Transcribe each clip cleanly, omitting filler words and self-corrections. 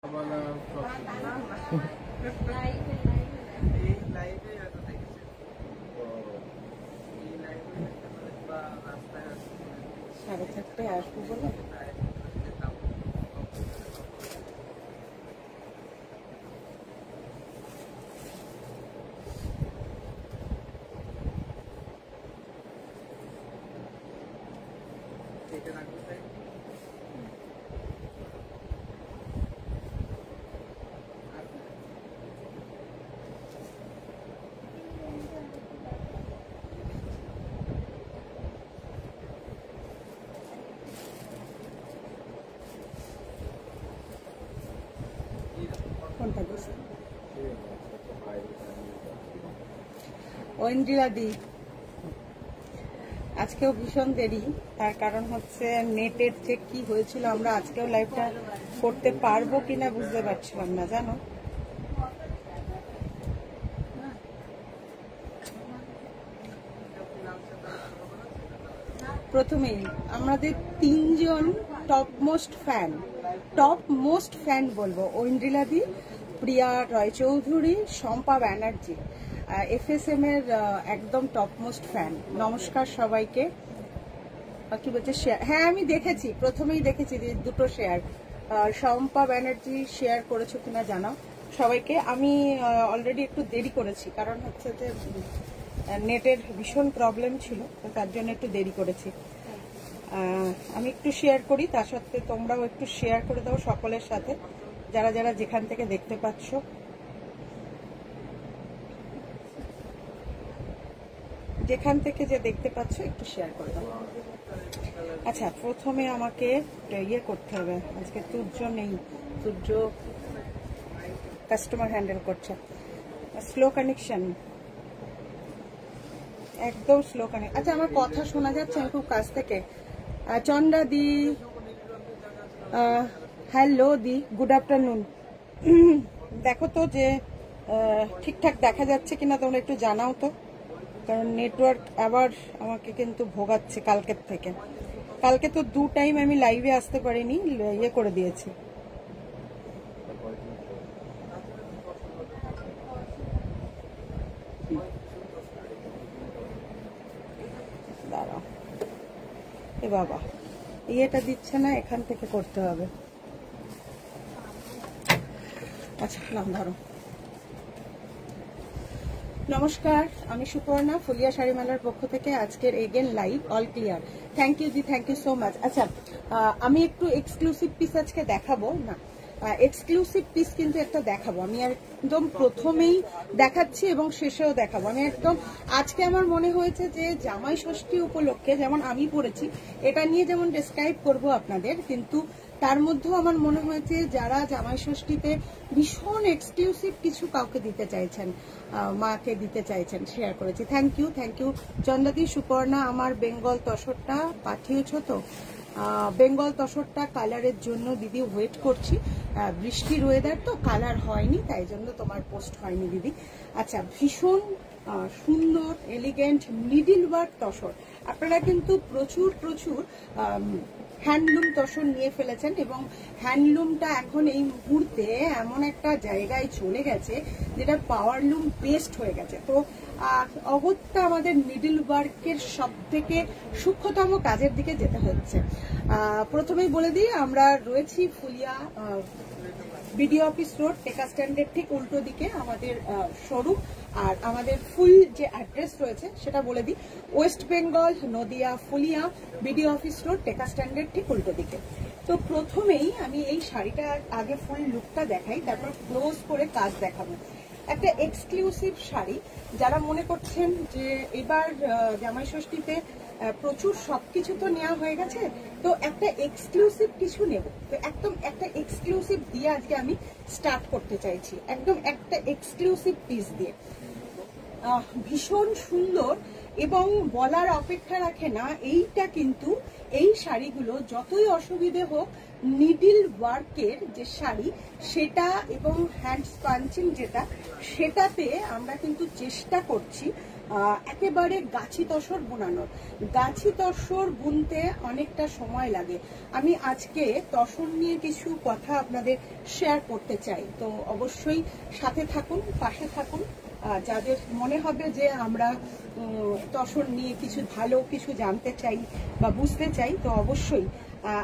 সাড়ে চারটায় আসবো বলে ঐন্দ্রিলাদি আজকেও ভীষণ দেরি। তার কারণ হচ্ছে নেটের যে কি হয়েছিল, আমরা আজকেও লাইভটা করতে পারবো কিনা বুঝতে পারছিলাম না, জানো। প্রথমেই আমাদের তিনজন টপ মোস্ট ফ্যান বলবো, ঐন্দ্রিলাদি, প্রিয়া রয়চৌধুরী, শম্পা ব্যানার্জি, FSM এর একদম টপ মোস্ট ফ্যান। নমস্কার সবাইকে। কি বলছে শেয়ার? হ্যাঁ আমি দেখেছি, প্রথমেই দেখেছি দুটো শেয়ার। শম্পা ব্যানার্জি শেয়ার করেছো কিনা জানাও সবাইকে। আমি অলরেডি একটু দেরি করেছি, কারণ হচ্ছে যে নেটের ভীষণ প্রবলেম ছিল, তার জন্য একটু দেরি করেছি। আমি একটু শেয়ার করি, তার সাথে তোমরাও একটু শেয়ার করে দাও সকলের সাথে, যারা যারা যেখান থেকে দেখতে পাচ্ছ। যেখান থেকে যে দেখতে পাচ্ছ একটু শেয়ার করে দাও। আচ্ছা, প্রথমে আমাকে ইয়ে করতে হবে, আজকে তুর্য নেই, তুর্য কাস্টমার হ্যান্ডেল করছে। স্লো কানেকশন, একদম স্লো কানেকশন। আচ্ছা, আমার কথা শোনা যাচ্ছে খুব কাছ থেকে? চন্দ্রা দি, হ্যালো দি, গুড আফটারনুন। দেখো তো যে ঠিকঠাক দেখা যাচ্ছে কিনা, তোমরা একটু জানাও তো, কারণ নেটওয়ার্ক আবার আমাকে কিন্তু ভোগাচ্ছে কালকের থেকে। কালকে তো 2 টাইম আমি লাইভে আসতে পারিনি, ইয়ে করে দিয়েছি। দাঁড়াও, এ বাবা, ইয়েটা দিচ্ছে না, এখান থেকে করতে হবে। আচ্ছা নাম ধরো। নমস্কার, আমি সুপর্ণা, ফুলিয়া শাড়ি মেলার পক্ষ থেকে আজকের again live. All clear, thank you ji, thank you so much. আচ্ছা, আমি একটু এক্সক্লুসিভ পিস আজকে দেখাবো না, এক্সক্লুসিভ পিস কিন্তু একটা দেখাবো। আমি একদম প্রথমেই দেখাচ্ছি এবং শেষেও দেখাবো। আমি একদম আজকে আমার মনে হয়েছে যে জামাই ষষ্ঠী উপলক্ষে যেমন আমি পড়েছি, এটা নিয়ে যেমন ডেসক্রাইব করব আপনাদের, কিন্তু তার মধ্যেও আমার মনে হয়েছে যারা জামাই ষষ্ঠীতে ভীষণ এক্সক্লুসিভ কিছু কাউকে দিতে চাইছেন, মাকে দিতে চাইছেন, শেয়ার করেছি। Thank you চন্দ্রাদি। সুপর্ণা, আমার বেঙ্গল তসরটা পাঠিয়েছ তো? বেঙ্গল তসরটা কালারের জন্য দিদি ওয়েট করছি, বৃষ্টির ওয়েদার তো কালার হয়নি, তাই জন্য তোমার পোস্ট হয়নি দিদি। আচ্ছা, ভীষণ সুন্দর এলিগেন্ট মিডিল ওয়ার্ক তসর। আপনারা কিন্তু প্রচুর হ্যান্ডলুম তসর নিয়ে ফেলেছেন, এবং হ্যান্ডলুমটা এখন এই মুহূর্তে এমন একটা জায়গায় চলে গেছে যেটা পাওয়ারলুম বেস্ট হয়ে গেছে। তো অগত্যা আমাদের মিডিল ওয়ার্কের সব থেকে সূক্ষ্মতম কাজের দিকে যেতে হচ্ছে। প্রথমেই বলে দিই, আমরা রয়েছি ফুলিয়া বিডিও অফিস রোড, টেকা স্ট্যান্ডের ঠিক উল্টো দিকে আমাদের শোরুম। আর আমাদের ফুল যে অ্যাড্রেস রয়েছে সেটা বলে দিই, West Bengal, Nadia, Phulia, BDO office road, টেকা স্ট্যান্ডের ঠিক উল্টো দিকে। তো প্রথমেই আমি এই শাড়িটার আগে ফুল লুকটা দেখাই, তারপর ক্লোজ করে কাজ দেখাবো। একটা এক্সক্লুসিভ শাড়ি, যারা মনে করছেন যে এবার জামাই ষষ্ঠীতে প্রচুর সবকিছু তো নেওয়া হয়ে গেছে, তো একটা এক্সক্লুসিভ কিছু নেব, তো একদম একটা এক্সক্লুসিভ দিয়ে আজকে আমি স্টার্ট করতে চাইছি, একদম একটা এক্সক্লুসিভ পিস দিয়ে। ভীষণ সুন্দর এবং বলার অপেক্ষা রাখে না। এইটা কিন্তু এই শাড়িগুলো যতই অসুবিধে হোক, নিডিল ওয়ার্কের যে শাড়ি সেটা এবং হ্যান্ড পাঞ্চিং যেটা, সেটাতে আমরা কিন্তু চেষ্টা করছি একেবারে গাছি তসর বোনানোর। গাছি তসর বুনতে অনেকটা সময় লাগে। আমি আজকে তসর নিয়ে কিছু কথা আপনাদের শেয়ার করতে চাই, তো অবশ্যই সাথে থাকুন, পাশে থাকুন। যাদের মনে হবে যে আমরা তসর নিয়ে কিছু ভালো কিছু জানতে চাই বা বুঝতে চাই, তো অবশ্যই।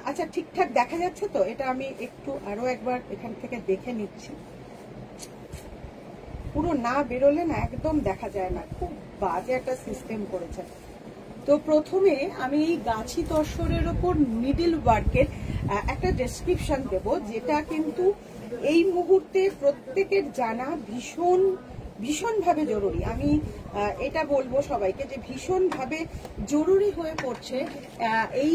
আচ্ছা, ঠিকঠাক দেখা যাচ্ছে তো? এটা আমি একটু আরো একবার এখান থেকে দেখে নিচ্ছি। পুরো না বেরোলে না একদম দেখা যায় না, খুব বাজে একটা সিস্টেম করেছে। তো প্রথমে আমি এই গাছি তসরের ওপর নিডল ওয়ার্কের একটা ডেসক্রিপশন দেব, যেটা কিন্তু এই মুহূর্তে প্রত্যেকের জানা ভীষণভাবে জরুরি। আমি এটা বলবো সবাইকে যে ভীষণভাবে জরুরি হয়ে পড়ছে এই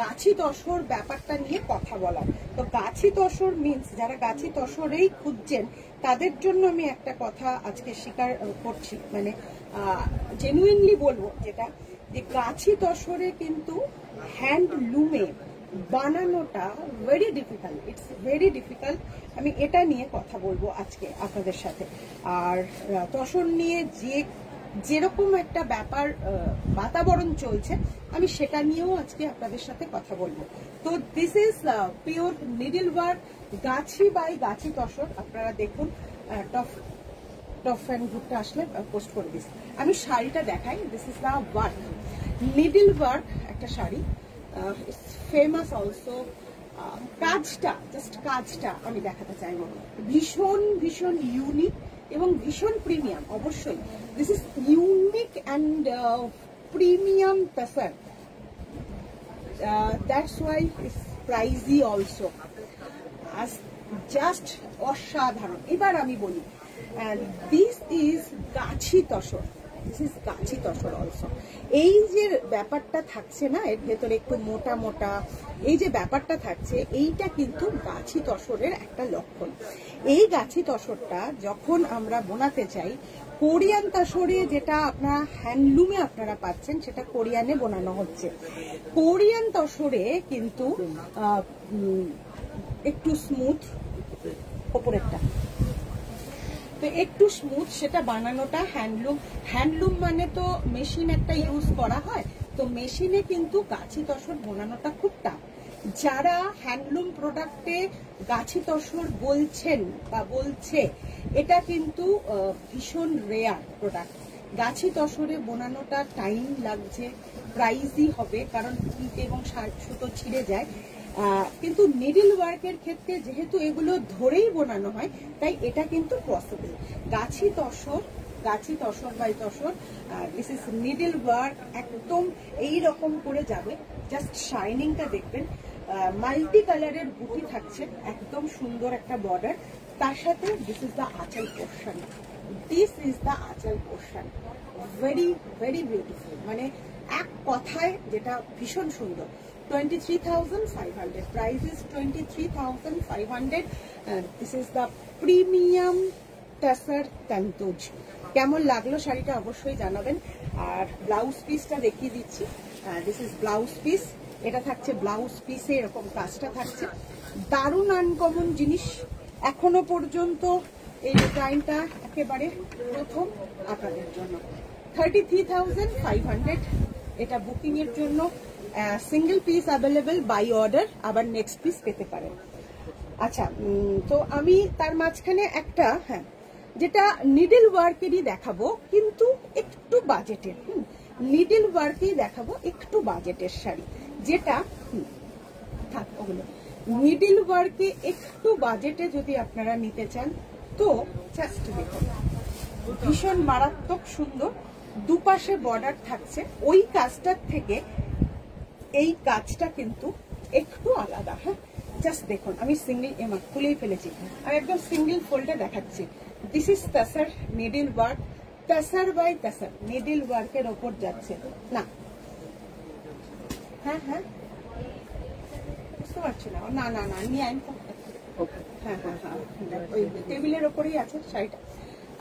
গাছি তসর ব্যাপারটা নিয়ে কথা বলা। তো গাছি তসর মিন্স যারা গাছি তসরেই খুঁজছেন তাদের জন্য আমি একটা কথা আজকে স্বীকার করছি, মানে জেনুইনলি বলবো, যেটা যে গাছি তসরে কিন্তু হ্যান্ডলুমে বানানোটা very difficult, it's very difficult. আমি এটা নিয়ে কথা বলবো আজকে আপনাদের সাথে। আর তসর নিয়ে যেরকম একটা ব্যাপার বাতাবরণ চলছে, আমি সেটা নিয়েও আজকে আপনাদের সাথে কথা বলবো। তো this is pure needle work, Gachhi by গাছি তসর। আপনারা দেখুন, টপ ফ্যান গ্রুপটা আসলে পোস্ট করে দিস। আমি শাড়িটা দেখাই। This is the work, needle work একটা শাড়ি, ফেমাস অলসো। কাজটা, জাস্ট কাজটা আমি দেখাতে চাইবো, ভীষণ ভীষণ ইউনিক এবং ভীষণ প্রিমিয়াম। অবশ্যই this is unique and premium tussar, that's why it's pricey also, just অসাধারণ। এবার আমি বলি, this is Gachhi tussar, this is Gachhi tussar also. এই যে ব্যাপারটা থাকছে না, এর ভেতরে একটু মোটা মোটা এই যে ব্যাপারটা থাকছে, এইটা কিন্তু গাছি তসরের একটা লক্ষণ। এই গাছি তসরটা যখন আমরা বোনাতে চাই, কোরিয়ান তসরে যেটা আপনারা হ্যান্ডলুমে আপনারা পাচ্ছেন, সেটা কোরিয়ানে বোনানো হচ্ছে। কোরিয়ান তসরে কিন্তু একটু স্মুথ, ওপরেরটা তো একটু স্মুথ, সেটা বানানোটা হ্যান্ডলুম মানে তো মেশিন একটা ইউজ করা হয়, তো মেশিনে কিন্তু গাছি তসর বোনানোটা খুব টাফ। যারা হ্যান্ডলুম প্রোডাক্টে গাছি তসর বলছেন বা বলছে, এটা কিন্তু ভীষণ রেয়ার প্রোডাক্ট। গাছি তসরে বোনানোটা টাইম লাগছে, প্রাইজই হবে, কারণ পিট এবং সুতো ছিঁড়ে যায়। কিন্তু নিডল ওয়ার্কের ক্ষেত্রে যেহেতু এগুলো ধরেই বোনানো হয়, তাই এটা কিন্তু পসিবল। গাছি tussar by tussar, this is needle work, একদম এই রকম করে যাবে। জাস্ট শাইনিংটা দেখবেন, মাল্টি কালারের বুটি থাকছে, একদম সুন্দর একটা বর্ডার। তার সাথে this is the anchal portion, this is the anchal portion, very very beautiful, মানে এক কথায় যেটা ভীষণ সুন্দর। 23,500, price is 23,500. This is the premium tassar tantuj. কেমন লাগলো শাড়িটা অবশ্যই জানাবেন। আর ব্লাউজ পিসটা দেখিয়ে দিচ্ছি, দিস ইজ ব্লাউজ পিস। এটা থাকছে ব্লাউজ পিসে এরকম কাজটা থাকছে, দারুণ আনকমন জিনিস। এখনো পর্যন্ত এই ডিজাইনটা একেবারে প্রথম আপনাদের জন্য। 33,500 এটা বুকিং এর জন্য। Single piece available, by order, আবার নেক্সট পিস পেতে পারেন। আচ্ছা, তো আমি তার মাঝখানে একটা যেটা নিডল ওয়ার্কেরই দেখাবো, কিন্তু একটু বাজেটের, নিডল ওয়ার্কেই দেখাবো, একটু বাজেটের শাড়ি, যেটা থাক ওগুলো। নিডল ওয়ার্কে একটু বাজেটে যদি আপনারা নিতে চান, তো জাস্ট দেখুন, ভীষণ মারাত্মক সুন্দর, দুপাশে বর্ডার থাকছে। ওই কাজটার থেকে এই কাজটা কিন্তু একটু আলাদা। জাস্ট দেখুন, আমি সিঙ্গেল খুলেই ফেলেছি, আমি একদম সিঙ্গেল ফোল্ডে দেখাচ্ছি। This is tussar needle work, tussar by tussar, needle ওয়ার্কের ওপর যাচ্ছে না। বুঝতে পারছি না, না না না নিয়ে আইন, ওই টেবিলের ওপরেই আছে শাড়িটা।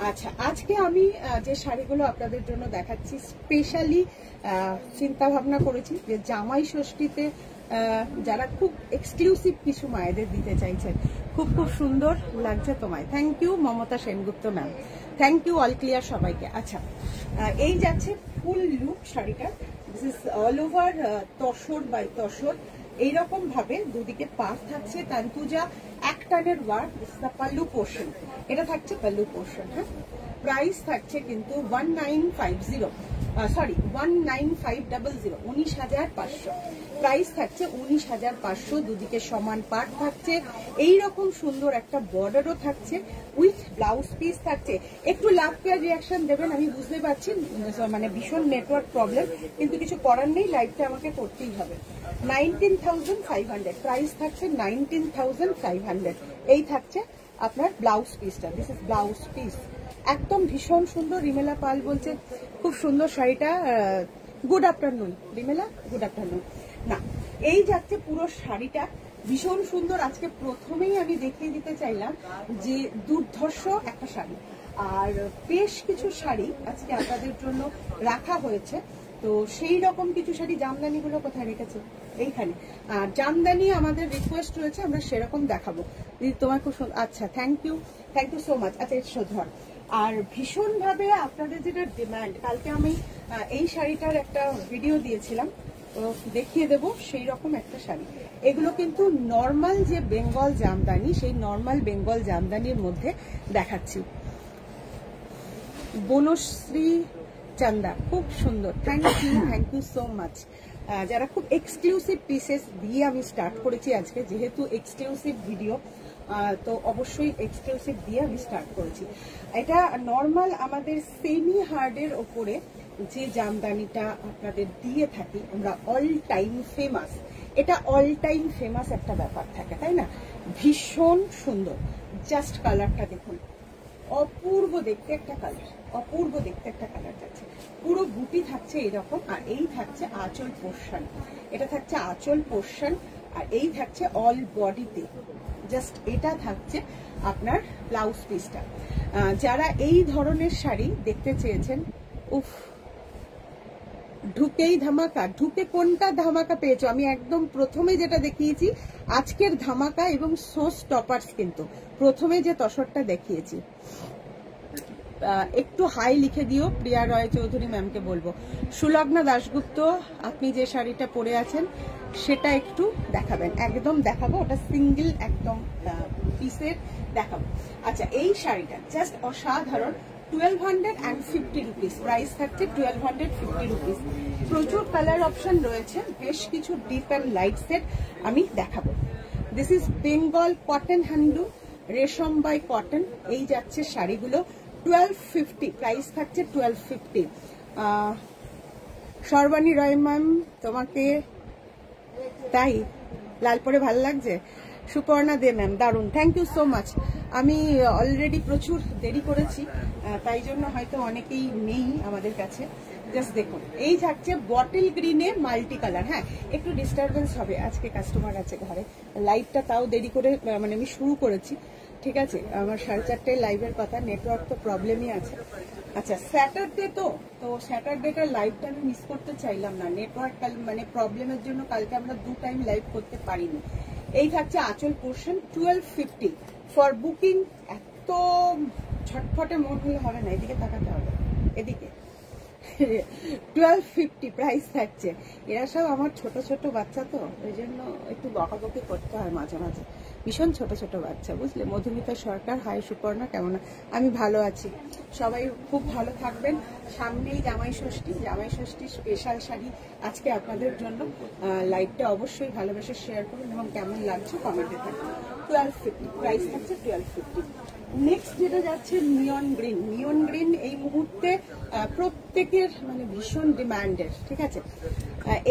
আচ্ছা, আজকে আমি যে শাড়িগুলো আপনাদের জন্য দেখাচ্ছি, স্পেশালি চিন্তা ভাবনা করেছি যে জামাই ষষ্ঠীতে যারা খুব এক্সক্লুসিভ কিছু মায়েদের দিতে চাইছেন, খুব খুব সুন্দর লাগছে তোমায়। Thank you Mamata Sengupta ma'am, thank you all clear সবাইকে। আচ্ছা, এই যাচ্ছে ফুল লুক শাড়িটা। This is all over tussar by tussar. এইরকম ভাবে দুদিকে পার থাকছে তান্তুজা এক টানের work. This is the pallu portion, এটা থাকছে পাল্লু পোর্শন। হ্যাঁ, প্রাইস থাকছে কিন্তু 1950, সরি 19500, 19,500 প্রাইস থাকছে, 19,500। দুদিকে সমান পাট থাকছে, এইরকম সুন্দর একটা বর্ডারও থাকছে, উইথ ব্লাউজ পিস থাকছে। একটু লাভ কেয়ার রিয়াকশন দেবেন, আমি বুঝতে পারছি মানে ভীষণ নেটওয়ার্ক প্রবলেম, কিন্তু কিছু করার নেই, লাইভটা আমাকে করতেই হবে। 19,500 প্রাইস থাকছে, 19,500। এই থাকছে আপনার ব্লাউজ পিসটা। দিস ইজ ব্লাউজ পিস, একদম ভীষণ সুন্দর। রিমেলা পাল বলছে খুব সুন্দর শাড়িটা। Good afternoon Rimela, good afternoon. না, এই যাচ্ছে পুরো শাড়িটা ভীষণ সুন্দর। আজকে প্রথমেই আমি দেখিয়ে দিতে চাইলাম যে দুর্ধর্ষ একটা শাড়ি, আর বেশ কিছু শাড়ি আজকে আপনাদের জন্য রাখা হয়েছে। তো সেই রকম কিছু শাড়ি, জামদানিগুলো কোথায় রেখেছে? এইখানে। আর জামদানি আমাদের রিকোয়েস্ট রয়েছে, আমরা সেরকম দেখাবো। দিদি তোমার খুব সুন্দর, আচ্ছা থ্যাংক ইউ সো মাচ। আচ্ছা ধর, আর ভীষণ ভাবে আপনাদের যেটা ডিমান্ড, কালকে আমি এই শাড়িটার একটা ভিডিও দিয়েছিলাম, তো দেখিয়ে দেবো সেই রকম একটা শাড়ি। এগুলো কিন্তু নর্মাল যে বেঙ্গল জামদানি, সেই নর্মাল বেঙ্গল জামদানির মধ্যে দেখাচ্ছি। বনশ্রী চান্দা, খুব সুন্দর, থ্যাংক ইউ সো মাচ। যারা খুব এক্সক্লুসিভ পিসেস দিয়ে আমি স্টার্ট করেছি আজকে, যেহেতু এক্সক্লুসিভ ভিডিও, তো অবশ্যই এক্সক্লুসিভ দিয়ে আমি স্টার্ট করেছি। এটা নর্মাল আমাদের সেমি হার্ডের ওপরে যে জামদানিটা আপনাদের দিয়ে থাকি আমরা, অল টাইম ফেমাস, এটা অল টাইম ফেমাস একটা ব্যাপার থাকে, তাই না? ভীষণ সুন্দর, জাস্ট কালারটা দেখুন, অপূর্ব দেখতে একটা কালার, অপূর্ব দেখতে একটা কালার যাচ্ছে। পুরো বুটি থাকছে এরকম, আর এই থাকছে আঁচল পোর্শন, এটা থাকছে আঁচল পোর্শন, আর এই থাকছে অল বডিতে, জাস্ট এটা থাকছে আপনার ব্লাউজ পিসটা। যারা এই ধরনের শাড়ি দেখতে চেয়েছেন, উফ, ঢুকেই ধামাকা, ঢুকে কোনটা ধামাকা পেয়েছো? আমি একদম প্রথমে যেটা দেখিয়েছি আজকের ধামাকা এবং শো স্টপার্স, কিন্তু প্রথমে যে তসরটা দেখিয়েছি। একটু হাই লিখে দিও প্রিয়া রয় চৌধুরী ম্যামকে বলবো। সুলগ্না দাশগুপ্ত, আপনি যে শাড়িটা পরে আছেন সেটা একটু দেখাবেন। একদম দেখাবো, ওটা সিঙ্গেল একদম পিসের দেখাবো। আচ্ছা, এই শাড়িটা জাস্ট অসাধারণ, 1250 রুপিস প্রাইস থাকছে, 1250 রুপিস। প্রচুর কালার অপশন রয়েছে, বেশ কিছু ডিপ অ্যান্ড লাইট সেট আমি দেখাবো। This is Bengal cotton handloom, রেশম বাই কটন। এই যাচ্ছে শাড়িগুলো 1250 প্রাইস থাকছে, 1250। সর্বাণী রয় ম্যাম, তোমাকে তাই লাল পরে ভালো লাগছে। সুপর্ণা দে ম্যাম, দারুণ, থ্যাংক ইউ সো মাচ। আমি অলরেডি প্রচুর দেরি করেছি, তাই জন্য হয়তো অনেকেই নেই আমাদের কাছে। জাস্ট দেখুন, এই থাকছে বটল গ্রিনে মাল্টি কালার। হ্যাঁ, একটু ডিস্টারবেন্স হবে, আজকে কাস্টমার আছে ঘরে, লাইভটা তাও দেরি করে মানে আমি শুরু করেছি, ঠিক আছে? আমার 4:30টায় লাইভের কথা, নেটওয়ার্ক তো প্রবলেমই আছে। আচ্ছা, স্যাটারডে তো স্যাটারডেটার লাইভটা আমি মিস করতে চাইলাম না, নেটওয়ার্ক মানে প্রবলেমের জন্য কালকে আমরা 2 টাইম লাইভ করতে পারিনি। এই থাকছে আঁচল পোর্শন, 1250 ফর বুকিং। এত ঝটফটে মন হলে হবে না, এদিকে তাকাতে হবে, এদিকে 1250 প্রাইস থাকছে। এরা সব আমার ছোট ছোট বাচ্চা, তো ওই জন্য একটু বকাবকি করতে হয় মাঝে মাঝে, ভীষণ ছোট ছোট বাচ্চা, বুঝলে? মধুমিতা সরকার, হাই সুপর্ণা, কেমন? আমি ভালো আছি, সবাই খুব ভালো থাকবেন। সামনেই জামাই ষষ্ঠী, জামাই ষষ্ঠী স্পেশাল শাড়ি আজকে আপনাদের জন্য। লাইভটা অবশ্যই ভালোবেসে শেয়ার করুন এবং কেমন লাগছে কমেন্টে থাকবে। 1250 প্রাইস থাকছে, 1250। নেক্সট যেটা যাচ্ছে নিয়ন গ্রিন। নিয়ন গ্রিন এই মুহূর্তে প্রত্যেকের মানে ভীষণ ডিমান্ডের, ঠিক আছে?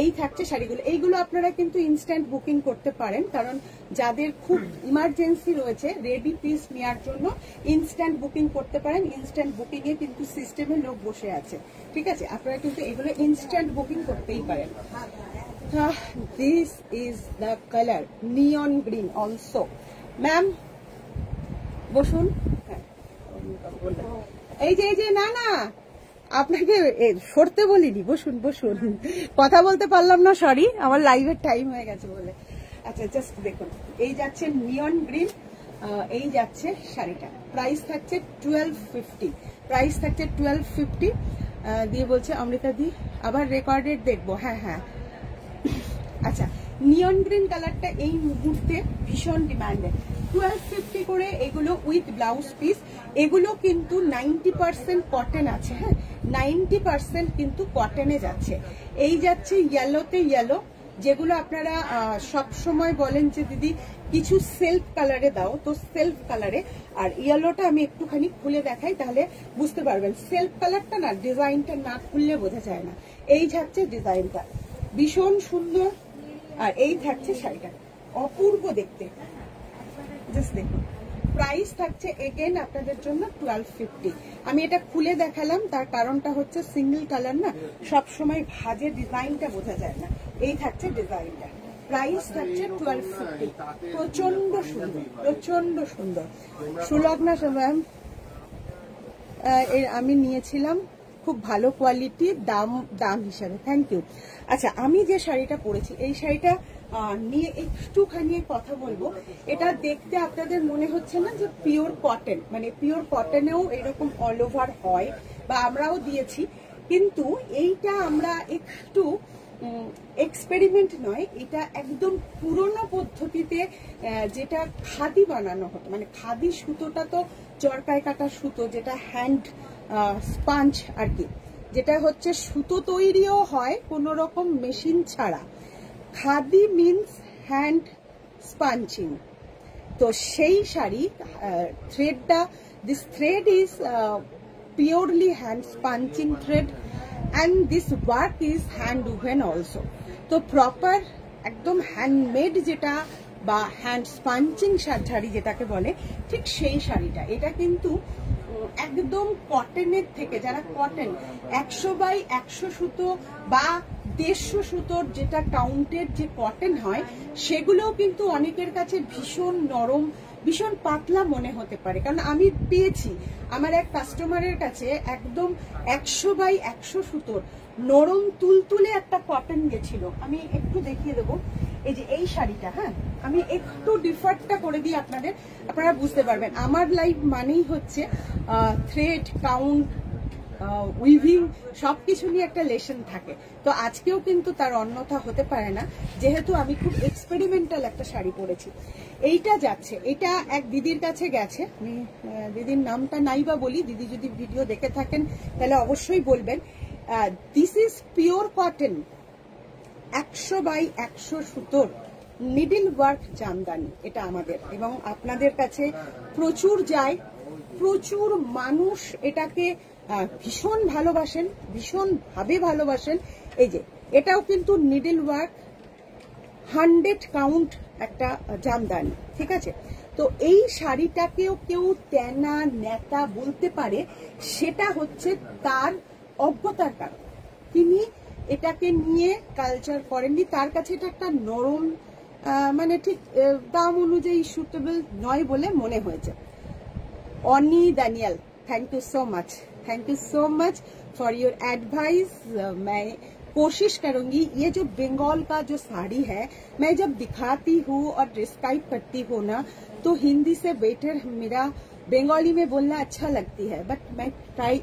এই থাকছে শাড়িগুলো, এইগুলো আপনারা কিন্তু ইনস্ট্যান্ট বুকিং করতে পারেন, কারণ যাদের খুব ইমার্জেন্সি রয়েছে রেডি পিস নেওয়ার জন্য ইনস্ট্যান্ট বুকিং করতে পারেন। ইনস্ট্যান্ট বুকিং এ কিন্তু সিস্টেমে লোক বসে আছে, ঠিক আছে? আপনারা কিন্তু এগুলো ইনস্ট্যান্ট বুকিং করতেই পারেন। This is the colour neon green also. Ma'am বসুন। হ্যাঁ, এই যে না আপনাকে সরতে বলিনি, বসুন বসুন, কথা বলতে পারলাম না, সরি, আমার লাইভের টাইম হয়ে গেছে বলে। আচ্ছা, জাস্ট দেখুন, এই যাচ্ছে নিয়ন গ্রিন, এই যাচ্ছে শাড়িটা, প্রাইস থাকছে 1250, প্রাইস থাকছে 1250 দিয়ে বলছে অমৃতা দি আবার রেকর্ডেড দেখবো। হ্যাঁ হ্যাঁ আচ্ছা, নিয়ন গ্রিন কালারটা এই মুহূর্তে ভীষণ ডিমান্ডেড, 1250 করে এগুলো উইথ ব্লাউজ পিস। এগুলো কিন্তু 90% কটন আছে, হ্যাঁ 90% কিন্তু কটনে যাচ্ছে। এই যাচ্ছে ইয়েলোতে ইয়েলো, যেগুলো আপনারা সব সময় বলেন যে দিদি কিছু সেলফ কালারে দাও, তো সেলফ কালারে। আর ইয়েলোটা আমি একটুখানি খুলে দেখাই তাহলে বুঝতে পারবেন। সেলফ কালারটা না ডিজাইনটা না খুললে বোঝা যায় না। এই যাচ্ছে ডিজাইনটা ভীষণ সুন্দর, আর এই থাকছে শাড়িটা অপূর্ব দেখতে, জাস্ট দেখুন। প্রাইস থাকছে এগেন আপনাদের জন্য 1250। আমি এটা খুলে দেখালাম, তার কারণটা হচ্ছে সিঙ্গেল কালার না, সব সময় ভাজে ডিজাইনটা বোঝা যায় না। এই থাকছে ডিজাইনটা, প্রাইস থাকছে 1250। প্রচন্ড সুন্দর, প্রচন্ড সুন্দর। সুলগ্না ম্যাম আমি নিয়েছিলাম, খুব ভালো কোয়ালিটি, দাম হিসাবে, থ্যাংক ইউ। আচ্ছা, আমি যে শাড়িটা পরেছি এই শাড়িটা নিয়ে একটুখানি কথা বলবো। এটা দেখতে আপনাদের মনে হচ্ছে না যে পিওর কটন, মানে পিওর কটনেও এরকম অল ওভার হয়, বা আমরাও দিয়েছি, কিন্তু এইটা আমরা একটু এক্সপেরিমেন্ট নয়, এটা একদম পুরনো পদ্ধতিতে যেটা খাদি বানানো হতো, মানে খাদি সুতোটা তো চরকায় কাটা সুতো, যেটা হ্যান্ড স্পাঞ্চ আর কি, যেটা হচ্ছে সুতো তৈরিও হয় কোন রকম মেশিন ছাড়া। Khadi means hand spinning. তো সেই শাড়ি থ্রেডটা, this thread is purely hand spinning thread, and this work is hand woven also. তো প্রপার একদম হ্যান্ডমেড যেটা বা হ্যান্ড স্পাঞ্চিং শাড়ি যেটাকে বলে, ঠিক সেই শাড়িটা। এটা কিন্তু একদম কটনের থেকে, যারা কটন 100/100 সুতো বা 150 সুতোর যেটা কাউন্টেড যে কটন হয়, সেগুলোও কিন্তু অনেকের কাছে ভীষণ নরম, ভীষণ পাতলা মনে হতে পারে। কারণ আমি পেয়েছি আমার এক কাস্টমারের কাছে একদম 100/100 সুতোর নরম তুলতুলে একটা কটন গেছিল। আমি একটু দেখিয়ে দেবো, এই যে এই শাড়িটা, হ্যাঁ আমি একটু ডিফারটা করে দিই আপনাদের, আপনারা বুঝতে পারবেন। আমার লাইফ মানেই হচ্ছে থ্রেড, কাউন্ট, উইভিং সবকিছু নিয়ে একটা লেসন থাকে। তো আজকেও কিন্তু তার অন্যথা হতে পারে না, যেহেতু আমি খুব এক্সপেরিমেন্টাল একটা শাড়ি পরেছি। এইটা যাচ্ছে, এটা এক দিদির কাছে গেছে, আমি দিদির নামটা নাই বা বলি, দিদি যদি ভিডিও দেখে থাকেন তাহলে অবশ্যই বলবেন। দিস ইজ পিওর কটন, 100/100 সুতোর নিডল ওয়ার্ক জামদানি, এটা আমাদের এবং আপনাদের কাছে প্রচুর যায়, প্রচুর মানুষ এটাকে ভীষণ ভালোবাসেন, ভীষণ ভাবে ভালোবাসেন। এই যে এটাও কিন্তু নিডল ওয়ার্ক 100 কাউন্ট একটা জামদানি, ঠিক আছে। তো এই শাড়িটাকেও কেউ তেনা নেতা বলতে পারে, সেটা হচ্ছে তার অজ্ঞতার কারণ। তিনি এটাকে নিয়ে কালচার করেননি, তার কাছে এটা একটা নরম, মানে ঠিক দাম অনুযায়ী সুটেবল নয় বলে মনে হয়েছে। Oni Daniyal, thank you so much, thank you so much for your advice. मैं कोशिश करूंगी, ये जो बंगाल का जो साड़ी है, मैं जब दिखाती हूँ और डिस्क्राइब करती हूँ ना, तो हिंदी से बेटर मेरा बंगाली में बोलना अच्छा लगती है, बट मैं ट्राई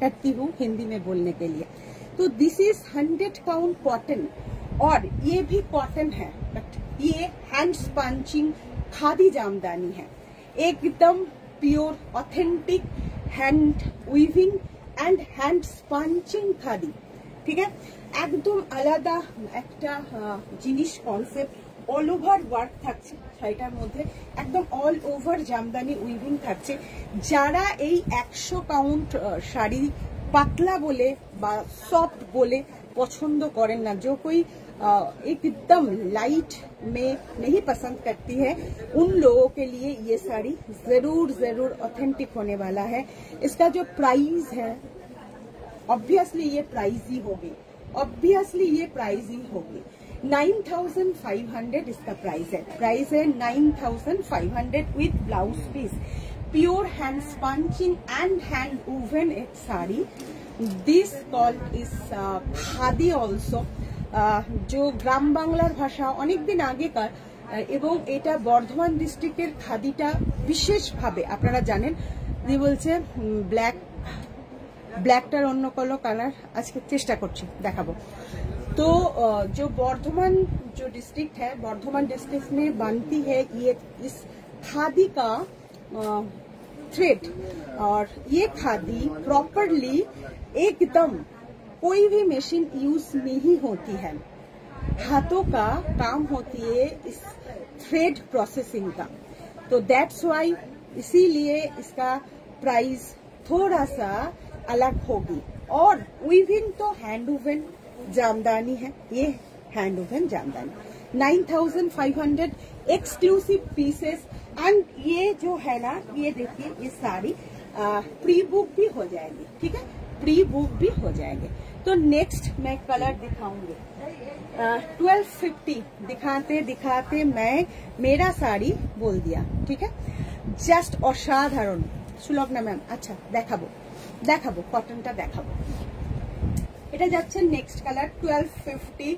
करती हूँ हिंदी में बोलने के लिए। तो दिस इज 100 काउंट कॉटन, और ये भी कॉटन है, बट ये हैंड स्पंचिंग खादी जामदानी है, एकदम pure authentic hand weaving and hand spinning khadi, ठीक है। एकदम आलादा একটা জিনিস, কনসেপ্ট, অল ওভার ওয়ার্ক থাকছে শাড়িটার মধ্যে, একদম অল ওভার জামদানি উইভিং থাকছে। যারা এই 100 কাউন্ট শাড়ি পাতলা বলে বা সফট বলে পছন্দ করেন না, जो कोई एकदम लाइट में नहीं पसंद करती है, उन लोगों के लिए ये साड़ी जरूर जरूर ऑथेंटिक होने वाला है। इसका जो प्राइस है, ऑब्वियसली ये प्राइस ही होगी, ऑब्वियसली ये प्राइस ही होगी। 9500 इसका प्राइस है, 9500 with blouse piece, pure hand spinning and hand woven एक sari. This call is khadi also, जो ग्राम बांगलार भाषा अनेक दिन আগেকার এবং এটা বর্ধমান ডিস্ট্রিক্টের খাদিটা বিশেষভাবে আপনারা জানেন। যে বলছে ব্ল্যাকটার অন্য কালার আজকে চেষ্টা করছি দেখাবো। तो जो बर्धमान जो डिस्ट्रिक्ट है, बर्धमान डिस्ट्रिक्ट में बनती है ये इस खादी का थ्रेड, और ये खादी प्रॉपरली एकदम कोई भी मशीन यूज नहीं होती है, हाथों का काम होती है इस थ्रेड प्रोसेसिंग का। तो दैट्स वाई इसीलिए इसका प्राइस थोड़ा सा अलग होगी। और वीविंग तो हैंड वूवन जामदानी है, ये hand woven jamdani 9500 exclusive pieces. And ये जो है ना, ये देखिए ये सारी प्री बुक भी हो जाएगी, ठीक है, प्री बुक भी हो जाएंगे। तो नेक्स्ट मैं कलर दिखाऊंगी। 1250 दिखाते दिखाते मैं मेरा साड़ी बोल दिया, ठीक है, जस्ट असाधारण सुलग्ना मैम। अच्छा देखाबो देखाबो कटनটা দেখাবো। এটা যাচ্ছে নেক্সট কালার 1250।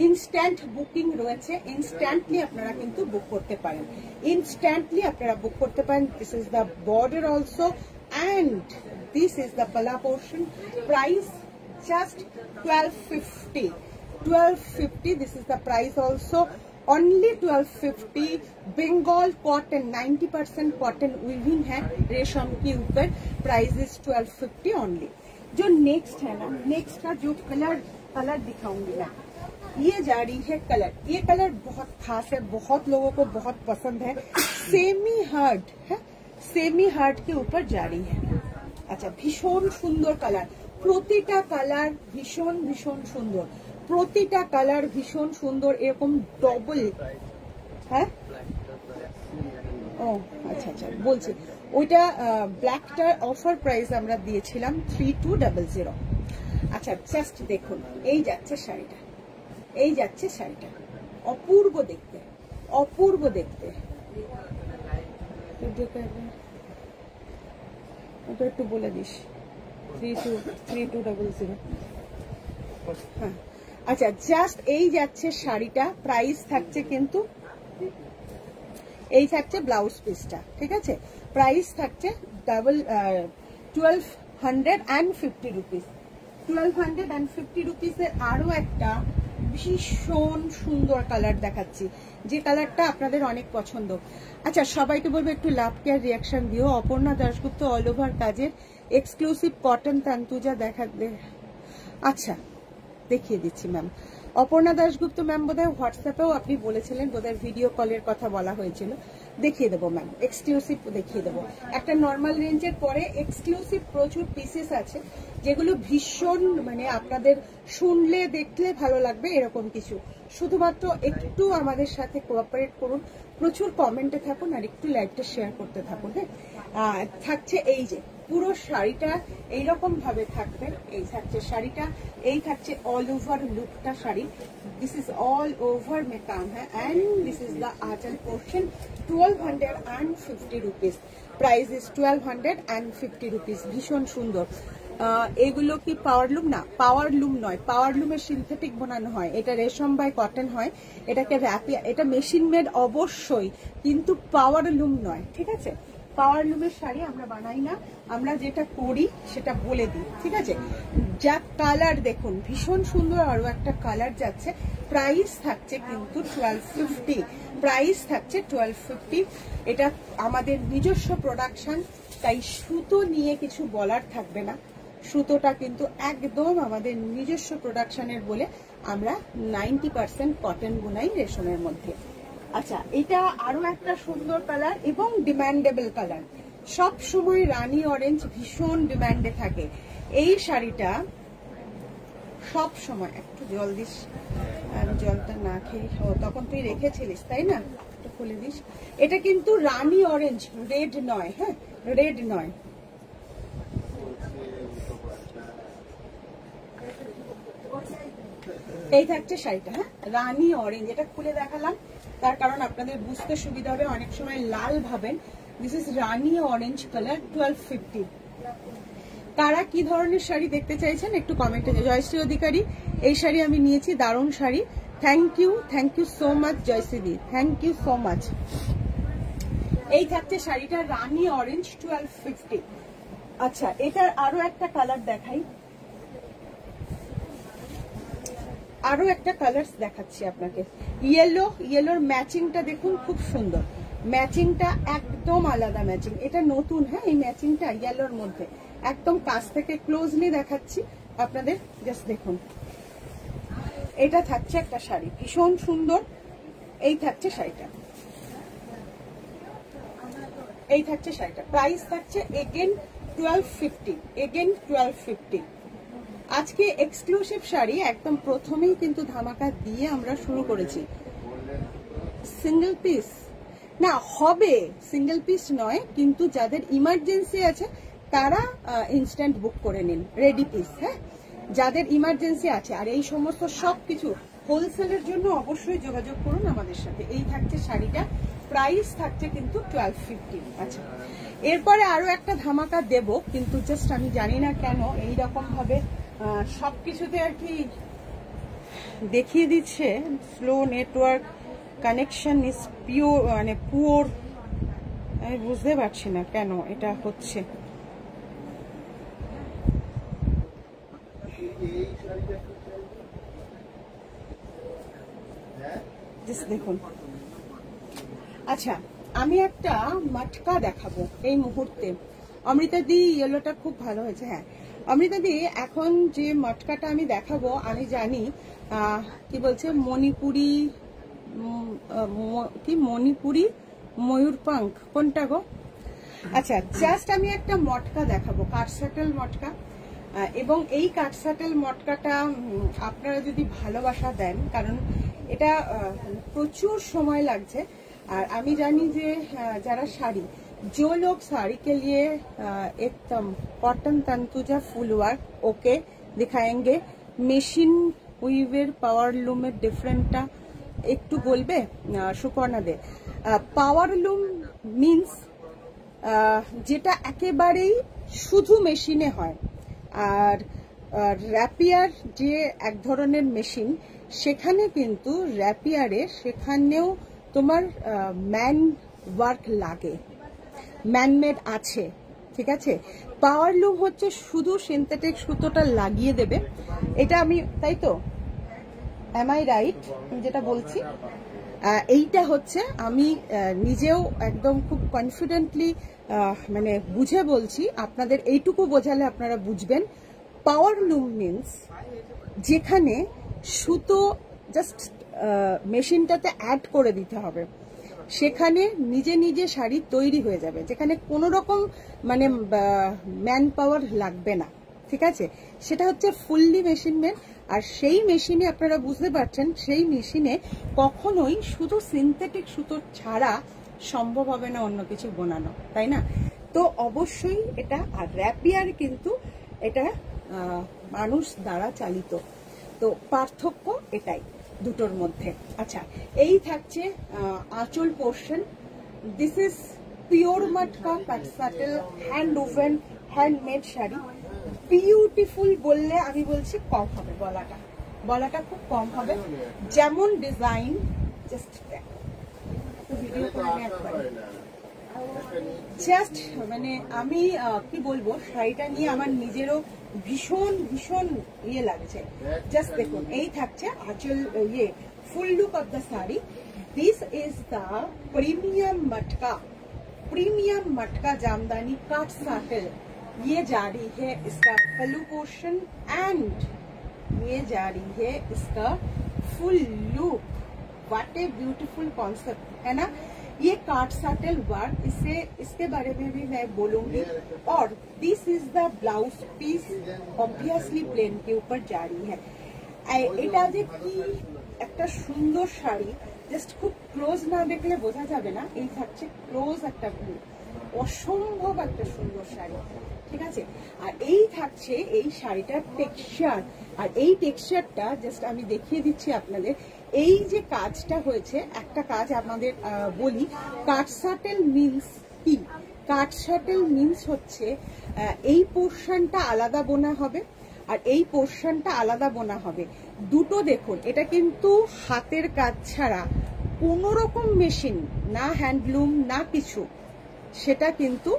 ইনস্ট্যান্ট বুকিং রয়েছে, ইনস্ট্যান্টলি আপনারা কিন্তু বুক করতে পারেন, ইনস্ট্যান্টলি আপনারা বুক করতে পারেন। This is the border also and this is the pallu portion. Price just 1250। 1250 this is the price also, only 1250। Bengal cotton 90% cotton weaving है रेशम के ऊपर। Price is 1250 only. जो नेक्स्ट है ना, नेक्स्ट का जो कलर दिखाऊंगी मैं, ये जा रही है कलर। ये कलर बहुत खास है, बहुत लोगों को बहुत पसंद है। सेमी हार्ट है, सेमी हार्ट के ऊपर जा रही है। अच्छा भीषण सुंदर कलर, প্রতিটা কালার ভীষণ ভীষণ সুন্দর, প্রতিটা কালার ভীষণ সুন্দর। এরকম ডবল, হ্যাঁ ও আচ্ছা আচ্ছা বলছি, ওইটা ব্ল্যাকটার অফার প্রাইস আমরা দিয়েছিলাম 3200। আচ্ছা জাস্ট দেখুন, এই যাচ্ছে শাড়িটা, এই যাচ্ছে শাড়িটা, অপূর্ব দেখতে, অপূর্ব দেখতে। ওটা একটু বলে দিস 3200। হ্যাঁ আচ্ছা জাস্ট এই যাচ্ছে শাড়িটা। প্রাইস থাকছে কিন্তু এই থাকছে ব্লাউজ পিসটা, ঠিক আছে, প্রাইস থাকছে 1250 রুপিস। 1250 রুপিসের আরো একটা ভীষণ সুন্দর কালার দেখাচ্ছি, যে কালারটা আপনাদের অনেক পছন্দ। আচ্ছা সবাইকে বলবো একটু লাভ কেয়ার রিয়াকশন দিও। অপর্ণা দাশগুপ্ত অল ওভার কাজের এক্সক্লুসিভ কটন তান্তুজা দেখাতে। আচ্ছা দেখিয়ে দিচ্ছি ম্যাম। অপর্ণা দাশগুপ্ত ম্যাম বোধহয় হোয়াটসঅ্যাপেও আপনি বলেছিলেন, বোধহয় ভিডিও কলের কথা বলা হয়েছিল। দেখিয়ে দেবো ম্যাম, এক্সক্লুসিভ দেখিয়ে দেবো। একটা নর্মাল রেঞ্জের পরে এক্সক্লুসিভ প্রচুর পিসেস আছে, যেগুলো ভীষণ মানে আপনাদের শুনলে দেখলে ভালো লাগবে এরকম কিছু। শুধুমাত্র একটু আমাদের সাথে কোঅপারেট করুন, প্রচুর কমেন্টে থাকুন, আর একটু লাইভটা শেয়ার করতে থাকুন। হ্যাঁ থাকছে এই যে পুরো শাড়িটা এইরকম ভাবে থাকবে, এই থাকছে শাড়িটা, এই থাকছে অল ওভার লুকটা sari. This is all over may come হ্যাঁ, and this is the anchal portion. 1250 rupees, price is 1250 rupees. ভীষণ সুন্দর। এগুলো কি পাওয়ার লুম? না, পাওয়ার লুম নয়, পাওয়ার লুমের সিনথেটিক বানানো হয়, এটা রেশম বাই কটন হয়, এটাকে র্যাপিয়া, এটা মেশিন মেড অবশ্যই, কিন্তু পাওয়ার লুম নয়, ঠিক আছে। পাওয়ার লুমের শাড়ি আমরা বানাই না, আমরা যেটা করি সেটা বলে দিই, ঠিক আছে। যা কালার দেখুন ভীষণ সুন্দর, আরো একটা কালার যাচ্ছে। প্রাইস থাকছে কিন্তু 1250, প্রাইস থাকছে 1250। এটা আমাদের নিজস্ব প্রোডাকশন, তাই সুতো নিয়ে কিছু বলার থাকবে না। সুতোটা কিন্তু একদম আমাদের নিজস্ব প্রোডাকশনের বলে আমরা 90% কটন বুনাই রেশমের মধ্যে। আচ্ছা এটা আরো একটা সুন্দর কালার এবং ডিমান্ডেবল কালার। সব সময় রানী অরেঞ্জ ভীষণ ডিমান্ডে থাকে। এই শাড়িটা সব সময়, একটু জল দিস, জলটা না খেয়ে তখন তুই রেখেছিলিস তাই না, একটু খুলে দিস। এটা কিন্তু রানী অরেঞ্জ, রেড নয়, হ্যাঁ রেড নয়। এই থাকছে শাড়িটা, হ্যাঁ রানী অরেঞ্জ। এটা খুলে দেখালাম তার কারণ আপনাদের বুঝতে সুবিধা হবে, অনেক সময় লাল ভাবেন। This is Rani orange colour, 1250। কারা কি ধরনের শাড়ি দেখতে চাইছেন একটু কমেন্টে। জয়শ্রী অধিকারী, এই শাড়ি আমি নিয়েছি, দারুণ sari, thank you so much Joyshree, thank you so much. এই থাকছে শাড়িটা রানী অরেঞ্জ 1250। আচ্ছা, এটার আরো একটা কালার দেখাই, আরো একটা কালার দেখাচ্ছি আপনাকে। ইয়েলোর ম্যাচিংটা দেখুন, খুব সুন্দর ম্যাচিংটা, একদম আলাদা ম্যাচিং। এটা নতুন, হ্যাঁ এই ম্যাচিংটা ইয়েলোর মধ্যে। একদম কাছ থেকে ক্লোজলি দেখাচ্ছি আপনাদের, জাস্ট দেখুন। এটা থাকছে একটা শাড়ি, ভীষণ সুন্দর। এই থাকছে শাড়িটা, এই থাকছে শাড়িটা, প্রাইস থাকছে এগেন 1250। আজকে এক্সক্লুসিভ শাড়ি একদম প্রথমেই কিন্তু ধামাকা দিয়ে আমরা শুরু করেছি। সিঙ্গেল পিস না হবে, সিঙ্গেল পিস নয়, কিন্তু যাদের ইমার্জেন্সি আছে তারা ইনস্ট্যান্ট বুক করে নিন, রেডি পিস। হ্যাঁ, যাদের ইমার্জেন্সি আছে। আর এই সমস্ত সবকিছু হোলসেলের জন্য অবশ্যই যোগাযোগ করুন আমাদের সাথে। এই থাকছে শাড়িটা, প্রাইস থাকছে কিন্তু 1250। আচ্ছা, এরপরে আরো একটা ধামাকা দেব, কিন্তু জাস্ট আমি জানি না কেন এইরকম ভাবে সবকিছুতে আর কি দেখিয়ে দিচ্ছে slow network connection is pure, মানে পুওর। আমি বুঝতে পারছি না কেন এটা হচ্ছে। দেখুন, আচ্ছা আমি একটা মটকা দেখাবো এই মুহূর্তে। অমৃতা দি ইয়েলোটা খুব ভালো হয়েছে। হ্যাঁ অমৃতা দি, এখন যে মটকাটা আমি দেখাবো আমি জানি কি বলছে, মণিপুরি ময়ূরপাঙ্খ কোনটা গো? আচ্ছা, জাস্ট আমি একটা মটকা দেখাবো, কাঠসাটেল মটকা। এবং এই কাঠসাটেল মটকাটা আপনারা যদি ভালোবাসা দেন, কারণ এটা প্রচুর সময় লাগছে। আর আমি জানি যে যারা শাড়ি, जो लोग साड़ी के लिए एकदम कॉटन तंतुजा फुल वर्क ओके दिखाएंगे, मेशिन উইভের পাওয়ার লুমের ডিফারেন্টটা একটু বলবে সুপর্ণা দে? পাওয়ার লুম মিন্স যেটা একেবারেই শুধু মেশিনে হয়, আর র্যাপিয়ার যে এক ধরনের মেশিন, সেখানে কিন্তু র্যাপিয়ারে সেখানেও তোমার ম্যান ওয়ার্ক লাগে, ম্যানমেড আছে, ঠিক আছে। পাওয়ার লুম হচ্ছে শুধু সিনথেটিক সুতোটা লাগিয়ে দেবে, এটা আমি, তাই তো? এম আই রাইট আমি যেটা বলছি? এইটা হচ্ছে আমি নিজেও একদম খুব কনফিডেন্টলি মানে বুঝে বলছি, আপনাদের এইটুকু বোঝালে আপনারা বুঝবেন। পাওয়ার লুম মিন্স যেখানে সুতো জাস্ট মেশিনটাতে অ্যাড করে দিতে হবে, সেখানে নিজে নিজে শাড়ি তৈরি হয়ে যাবে, যেখানে কোনো রকম মানে ম্যান পাওয়ার লাগবে না, ঠিক আছে। সেটা হচ্ছে ফুললি মেশিন মেড। আর সেই মেশিনে আপনারা বুঝতে পারছেন, সেই মেশিনে কখনোই শুধু সিনথেটিক সুতো ছাড়া সম্ভব হবে না অন্য কিছু বোনানো, তাই না? তো অবশ্যই এটা, আর র্যাপিয়ার কিন্তু এটা মানুষ দ্বারা চালিত, তো পার্থক্য এটাই দুটোর মধ্যে। আচ্ছা, এই থাকছে আঁচল portion. This is pure matka কাটসাটেল hand woven handmade sari. Beautiful বললে আমি বলছি কম হবে, বলাটা খুব কম হবে। যেমন ডিজাইন, জাস্ট ভিডিও করে জাস্ট মানে আমি কি বলবো, শাড়িটা নিয়ে আমার নিজেরও ভীষণ ভীষণ ইয়ে লাগছে। জাস্ট দেখুন, এই থাকছে আঁচল, ইয়ে ফুল look of the sari. This is the premium मटका जामदानी काट साटल। ये जा रही है इसका पल्लू पोर्शन एंड ये जा रही है इसका full look. What a beautiful concept है ना ये काट साटल वर्क, इससे इसके बारे में भी मैं बोलूंगी। और this is the blouse piece, obviously plain के ऊपर जा रही है। এটা যে কি একটা সুন্দর শাড়ি, জাস্ট খুব ক্লোজ না দেখলে বোঝা যাবে না। এই থাকছে ক্লোজ একটা ভিউ, অসম্ভব একটা সুন্দর শাড়ি, ঠিক আছে। আর এই থাকছে এই শাড়িটার টেক্সচার, আর এই টেক্সচারটা জাস্ট আমি দেখিয়ে দিচ্ছি আপনাদের। এই যে কাজটা হয়েছে, একটা কাজ আমাদের বলি, কাটসাটেল মিন্স কি? কাটসাটেল মিন্স হচ্ছে এই পোর্শনটা আলাদা বোনা হবে আর এই পোর্শনটা আলাদা বোনা হবে। দুটো দেখুন, এটা কিন্তু হাতের কাজ ছাড়া কোনো রকম মেশিন, না হ্যান্ডলুম না কিছু, সেটা কিন্তু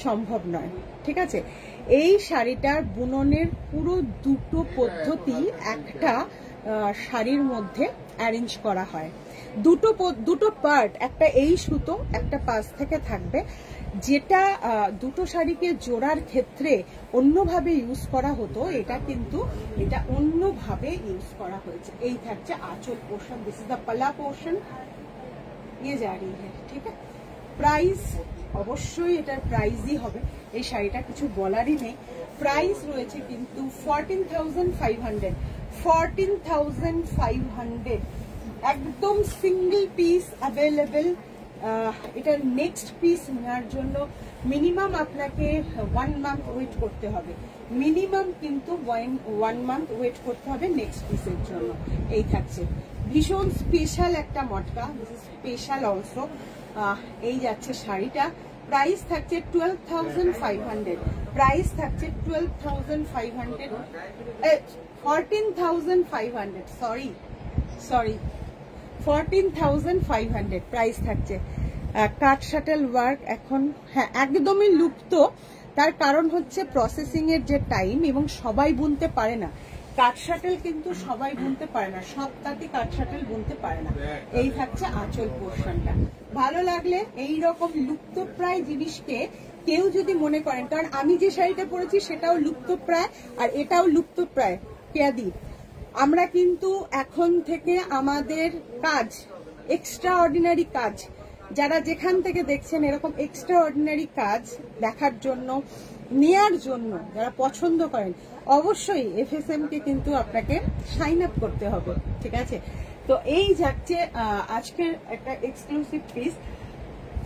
সম্ভব নয়। ঠিক আছে, এই শাড়িটার বুননের পুরো দুটো পদ্ধতি একটা শাড়ির মধ্যে অ্যারেঞ্জ করা হয়। দুটো পার্ট, একটা এই সুতো, একটা পাশ থেকে থাকবে, যেটা দুটো শাড়িকে জোড়ার ক্ষেত্রে অন্যভাবে ইউজ করা হতো, এটা কিন্তু এটা অন্যভাবে ইউজ করা হয়েছে। এই থাকছে আঁচল পোর্শন, দিস ইজ দ্য পাল্লা পোর্শন, ये जा रही है। ठीक है, প্রাইস অবশ্যই এটার প্রাইসই হবে, এই শাড়িটা কিছু বলারই নেই। প্রাইস রয়েছে কিন্তু 14,500, 14,500 একদম সিঙ্গেল পিস অ্যাভেলেবেল। এটার নেক্সট পিস নেওয়ার জন্য মিনিমাম আপনাকে 1 মান্থ ওয়েট করতে হবে, মিনিমাম কিন্তু 1 মান্থ ওয়েট করতে হবে নেক্সট পিসের জন্য। এই থাকছে ভীষণ স্পেশাল একটা মটকা, স্পেশাল অলসো। এই যাচ্ছে শাড়িটা, প্রাইস থাকছে 12,500, প্রাইস থাকছে 12,500, 14,500, সরি 14,500 প্রাইস থাকছে। কাট শাটল ওয়ার্ক এখন হ্যাঁ একদমই লুপ্ত, তার কারণ হচ্ছে প্রসেসিং এর যে টাইম, এবং সবাই বুনতে পারে না কাট শাটল, কিন্তু সবাই বুনতে পারে না, সব তাঁতি কাট শাটল বুনতে পারে না। এই থাকছে আঁচল পোর্শনটা। ভালো লাগলে এই রকম লুপ্তপ্রায় জিনিসকে কেউ যদি মনে করেন, কারণ আমি যে শাড়িটা পরেছি সেটাও লুপ্তপ্রায় আর এটাও লুপ্তপ্রায় কেয়াদি, আমরা কিন্তু এখন থেকে আমাদের কাজ, এক্সট্রা অর্ডিনারি কাজ, যারা যেখান থেকে দেখছেন এরকম এক্সট্রা অর্ডিনারি কাজ দেখার জন্য, নেয়ার জন্য, যারা পছন্দ করেন, অবশ্যই FSM কে কিন্তু আপনাকে সাইন আপ করতে হবে। ঠিক আছে, তো এই যাচ্ছে আজকের একটা এক্সক্লুসিভ পিস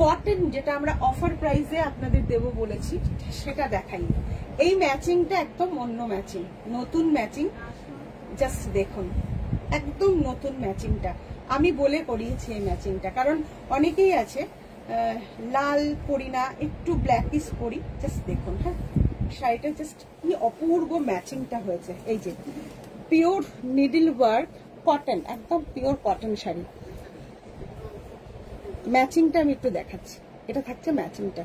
কটন, যেটা আমরা অফার প্রাইসে আপনাদের দেব বলেছি, সেটা দেখাই। এই ম্যাচিংটা একদম অন্য ম্যাচিং, নতুন ম্যাচিং, জাস্ট দেখুন একদম নতুন ম্যাচিংটা। আমি বলে করিয়েছি এই ম্যাচিংটা, কারণ অনেকেই আছে লাল পরি না, একটু ব্ল্যাকিশ পরি, জাস্ট দেখুন। হ্যাঁ, শাড়িটা জাস্ট কি অপূর্ব ম্যাচিংটা হয়েছে। এই যে পিওর নিডল ওয়ার্ক কটন, একদম পিওর কটন শাড়ি। ম্যাচিংটা আমি একটু দেখাচ্ছি, এটা থাকছে ম্যাচিংটা,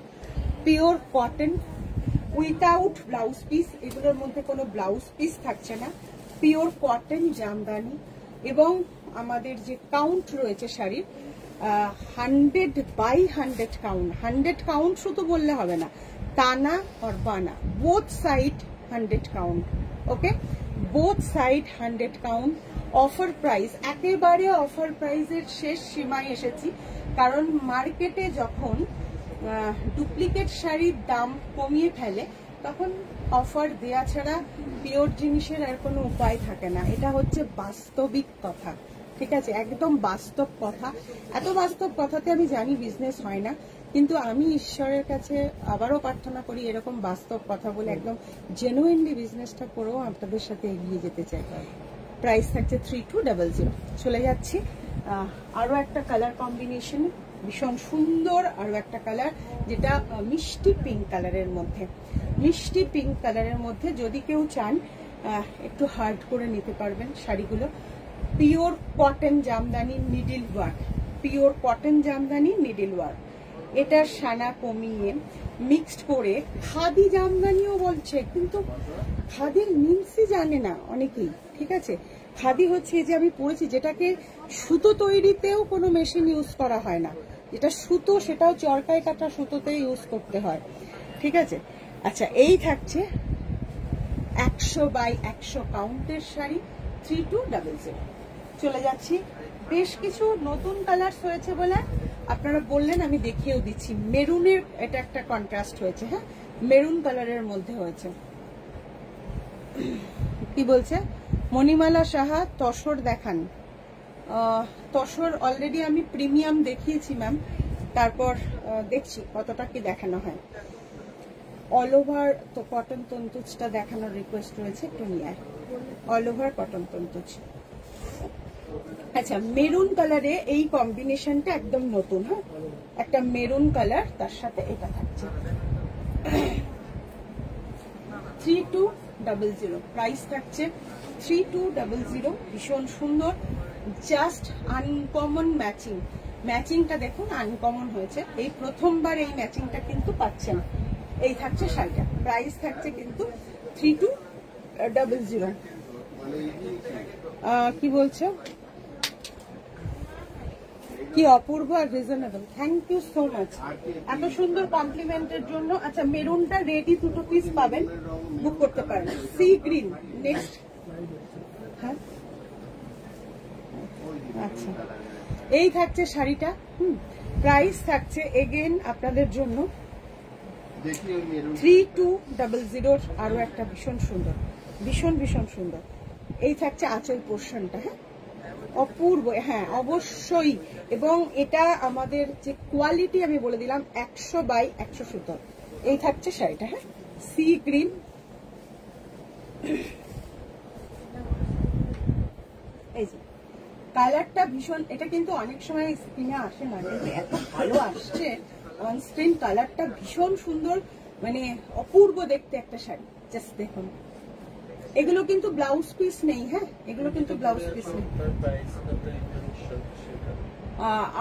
pure cotton without blouse piece, এগুলোর মধ্যে কোনো ব্লাউজ পিস থাকছে না, পিওর কটন জামদানি। এবং আমাদের যে কাউন্ট রয়েছে শাড়ির 100/100 কাউন্ট, 100 কাউন্ট শুধু বললে হবে না, তানা আর বানা both side 100 count. Okay, both side 100 count. Offer price, একেবারে অফার প্রাইসের শেষ সীমায় এসেছি, কারণ মার্কেটে যখন ডুপ্লিকেট শাড়ির দাম কমিয়ে ফেলে তখন অফার দেয়া ছাড়া পিওর জিনিসের আর কোনো উপায় থাকে না। এটা হচ্ছে বাস্তবিক কথা। ঠিক আছে, একদম বাস্তব কথা। এত বাস্তব কথাতে আমি জানি বিজনেস হয় না, কিন্তু আমি ঈশ্বরের কাছে আবারও প্রার্থনা করি এরকম বাস্তব কথা বলে একদম জেনুইনলি বিজনেসটা করেও আপনাদের সাথে এগিয়ে যেতে চাই। প্রাইস থাকছে 3200। চলে যাচ্ছি আরো একটা কালার কম্বিনেশন, ভীষণ সুন্দর আরো একটা কালার, যেটা মিষ্টি পিঙ্ক কালারের মধ্যে, মিষ্টি পিঙ্ক কালারের মধ্যে। যদি কেউ চান একটু হার্ড করে নিতে পারবেন শাড়িগুলো। Pure cotton Jamdani needle work, pure cotton Jamdani needle work. এটার সানা কমিয়ে মিক্সড করে খাদি জামদানিও বলছে, কিন্তু খাদির মিন্সই জানে না অনেকেই। ঠিক আছে, খাদি হচ্ছে যে আমি পড়েছি, যেটাকে সুতো তৈরিতেও কোনো মেশিন ইউজ করা হয় না, যেটা সুতো সেটাও চরকায় কাটা সুতোতে ইউজ করতে হয়। ঠিক আছে, আচ্ছা এই থাকছে 100/100 কাউন্টের শাড়ি 3200। চলে যাচ্ছি, বেশ কিছু নতুন কালার্স হয়েছে বলে আপনারা বললেন, আমি দেখিয়েও দিচ্ছি। মেরুনের এটা একটা কন্ট্রাস্ট হয়েছে, হ্যাঁ মেরুন কালারের মধ্যে হয়েছে। কি বলছে মণিমালা সাহা, তসর দেখান। তসর অলরেডি আমি প্রিমিয়াম দেখিয়েছি ম্যাম, তারপর দেখছি কতটা কি দেখানো হয়। অল ওভার তো কটন তন্তুজটা দেখানোর রিকোয়েস্ট রয়েছে, একটু নিয়ে অল ওভার কটন তন্তুজ। আচ্ছা, মেরুন কালারে এই কম্বিনেশনটা একদম নতুন। হ্যাঁ, একটা মেরুন কালার, তার সাথে এটা থাকছে 3200, প্রাইস থাকছে 3200। ভীষণ সুন্দর, জাস্ট আনকমন ম্যাচিং। ম্যাচিংটা দেখুন আনকমন হয়েছে, এই প্রথমবার এই ম্যাচিংটা কিন্তু পাচ্ছেন। এই থাকছে শাড়িটা, প্রাইস থাকছে কিন্তু 3200। কি বলছো? কি অপূর্ব আর reasonable, thank you so much এত সুন্দর কমপ্লিমেন্টের জন্য। আচ্ছা, মেরুনটা রেডি 2 পিস পাবেন, বুক করতে পারেন। Sea green next. হ্যাঁ আচ্ছা, এই থাকছে শাড়িটা। প্রাইস থাকছে এগেন আপনাদের জন্য 3200। আরো একটা ভীষণ সুন্দর, ভীষণ ভীষণ সুন্দর। এই থাকছে আঁচল পোর্শনটা। হ্যাঁ অপূর্ব, হ্যাঁ অবশ্যই। এবং এটা আমাদের যে কোয়ালিটি আমি বলে দিলাম 100/100 সুতোর। এই থাকছে শাড়িটা। হ্যাঁ সি গ্রিন, এই যে কালারটা ভীষণ, এটা কিন্তু অনেক সময় স্ক্রিনে আসে না, কিন্তু এত ভালো আসছে অন স্ক্রিন। কালারটা ভীষণ সুন্দর, মানে অপূর্ব দেখতে একটা শাড়ি। জাস্ট দেখুন, এগুলো কিন্তু ব্লাউজ পিস নেই। হ্যাঁ এগুলো কিন্তু ব্লাউজ পিস নেই।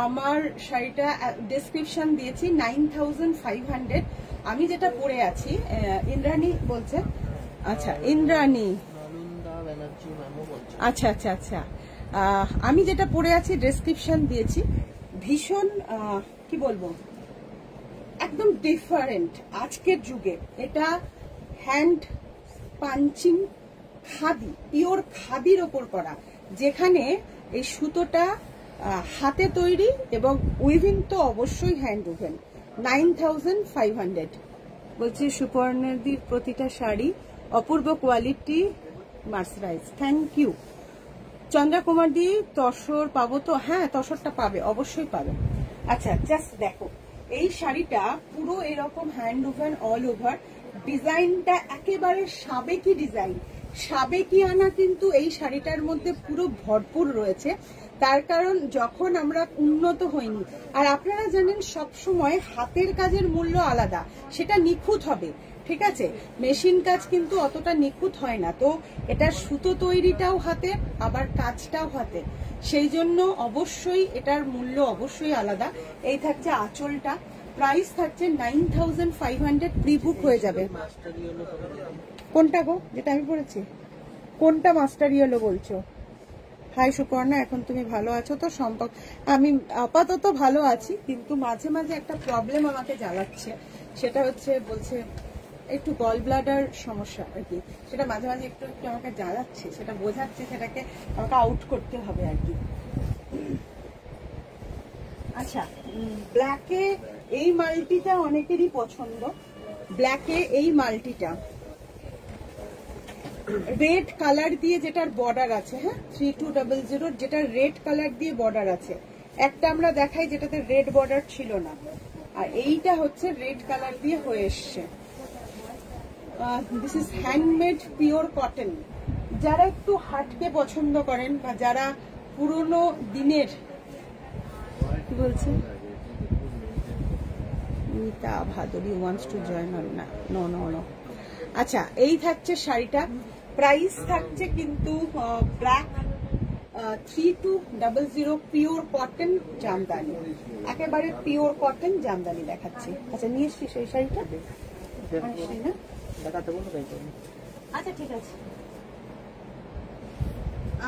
আমার শাড়িটা ডেসক্রিপশন দিয়েছি 9500। আমি যেটা পরে আছি, ইন্দ্রাণী বলছে। আচ্ছা ইন্দ্রাণী, আচ্ছা আচ্ছা আচ্ছা, আমি যেটা পরে আছি ডেসক্রিপশন দিয়েছি। ভীষণ কি বলবো, একদম ডিফারেন্ট আজকের যুগে। এটা হ্যান্ড পাঞ্চিং খাদি, পিওর খাদির ওপর করা, যেখানে এই সুতোটা হাতে তৈরি এবং উইভিং তো অবশ্যই হ্যান্ড উইভেন। 9500 বলছি। সুপর্ণাদির প্রতিটা শাড়ি অপূর্ব quality, mercerise, thank you. Chandra Kumar di, tussar পাবো তো? হ্যাঁ তসরটা পাবে, অবশ্যই পাবে। আচ্ছা জাস্ট দেখো, এই শাড়িটা পুরো এরকম হ্যান্ড উইভেন অল ওভার। ডিজাইনটা একেবারে সাবেকি ডিজাইন, সাবেকি আনা কিন্তু এই শাড়িটার মধ্যে পুরো ভরপুর রয়েছে। তার কারণ যখন আমরা উন্নত হইনি, আর আপনারা জানেন সব সময় হাতের কাজের মূল্য আলাদা, সেটা নিখুঁত হবে, ঠিক আছে? মেশিন কাজ কিন্তু অতটা নিখুঁত হয় না। তো এটার সুতো তৈরিটাও হাতে, আবার কাজটাও হাতে, সেই জন্য অবশ্যই এটার মূল্য অবশ্যই আলাদা। এই থাকছে আঁচলটা, প্রাইস থাকছে 9500। প্রি বুক হয়ে যাবে। কোনটা গো, যেটা আমি পড়েছি? কোনটা মাস্টার ইয়েলো বলছো? হাই সুপর্ণা, এখন তুমি ভালো আছো তো? সম্পর্ক আমি আপাতত ভালো আছি, কিন্তু মাঝে মাঝে একটা প্রবলেম আমাকে জ্বালাচ্ছে। সেটা হচ্ছে, বলছে একটু গল ব্লাডার সমস্যা আর কি, সেটা মাঝে মাঝে একটু একটু আমাকে জ্বালাচ্ছে, সেটা বোঝাচ্ছে, সেটাকে আমাকে আউট করতে হবে আর কি। আচ্ছা, ব্ল্যাকে এই মাল্টিটা অনেকেরই পছন্দ। ব্ল্যাকে এই মাল্টিটা রেড কালার দিয়ে, যেটার বর্ডার আছে। হ্যাঁ 3200, যেটা রেড কালার দিয়ে বর্ডার আছে। একটা আমরা দেখাই যেটাতে রেড বর্ডার ছিল না, আর এইটা হচ্ছে রেড কালার দিয়ে হয়ে এসছে। This is handmade pure cotton. যারা একটু হাটকে পছন্দ করেন, বা যারা পুরনো দিনের, কি বলছে Mita Bhaduri wants to join on, না নো নো নো। আচ্ছা, এই থাকছে শাড়িটা, প্রাইস থাকছে কিন্তু ব্ল্যাক 3200, পিওর কটন জামদানি, একেবারে পিওর কটন জামদানি দেখাচ্ছি। আচ্ছা নিয়ে এসছি সেই শাড়িটা, না আচ্ছা ঠিক আছে।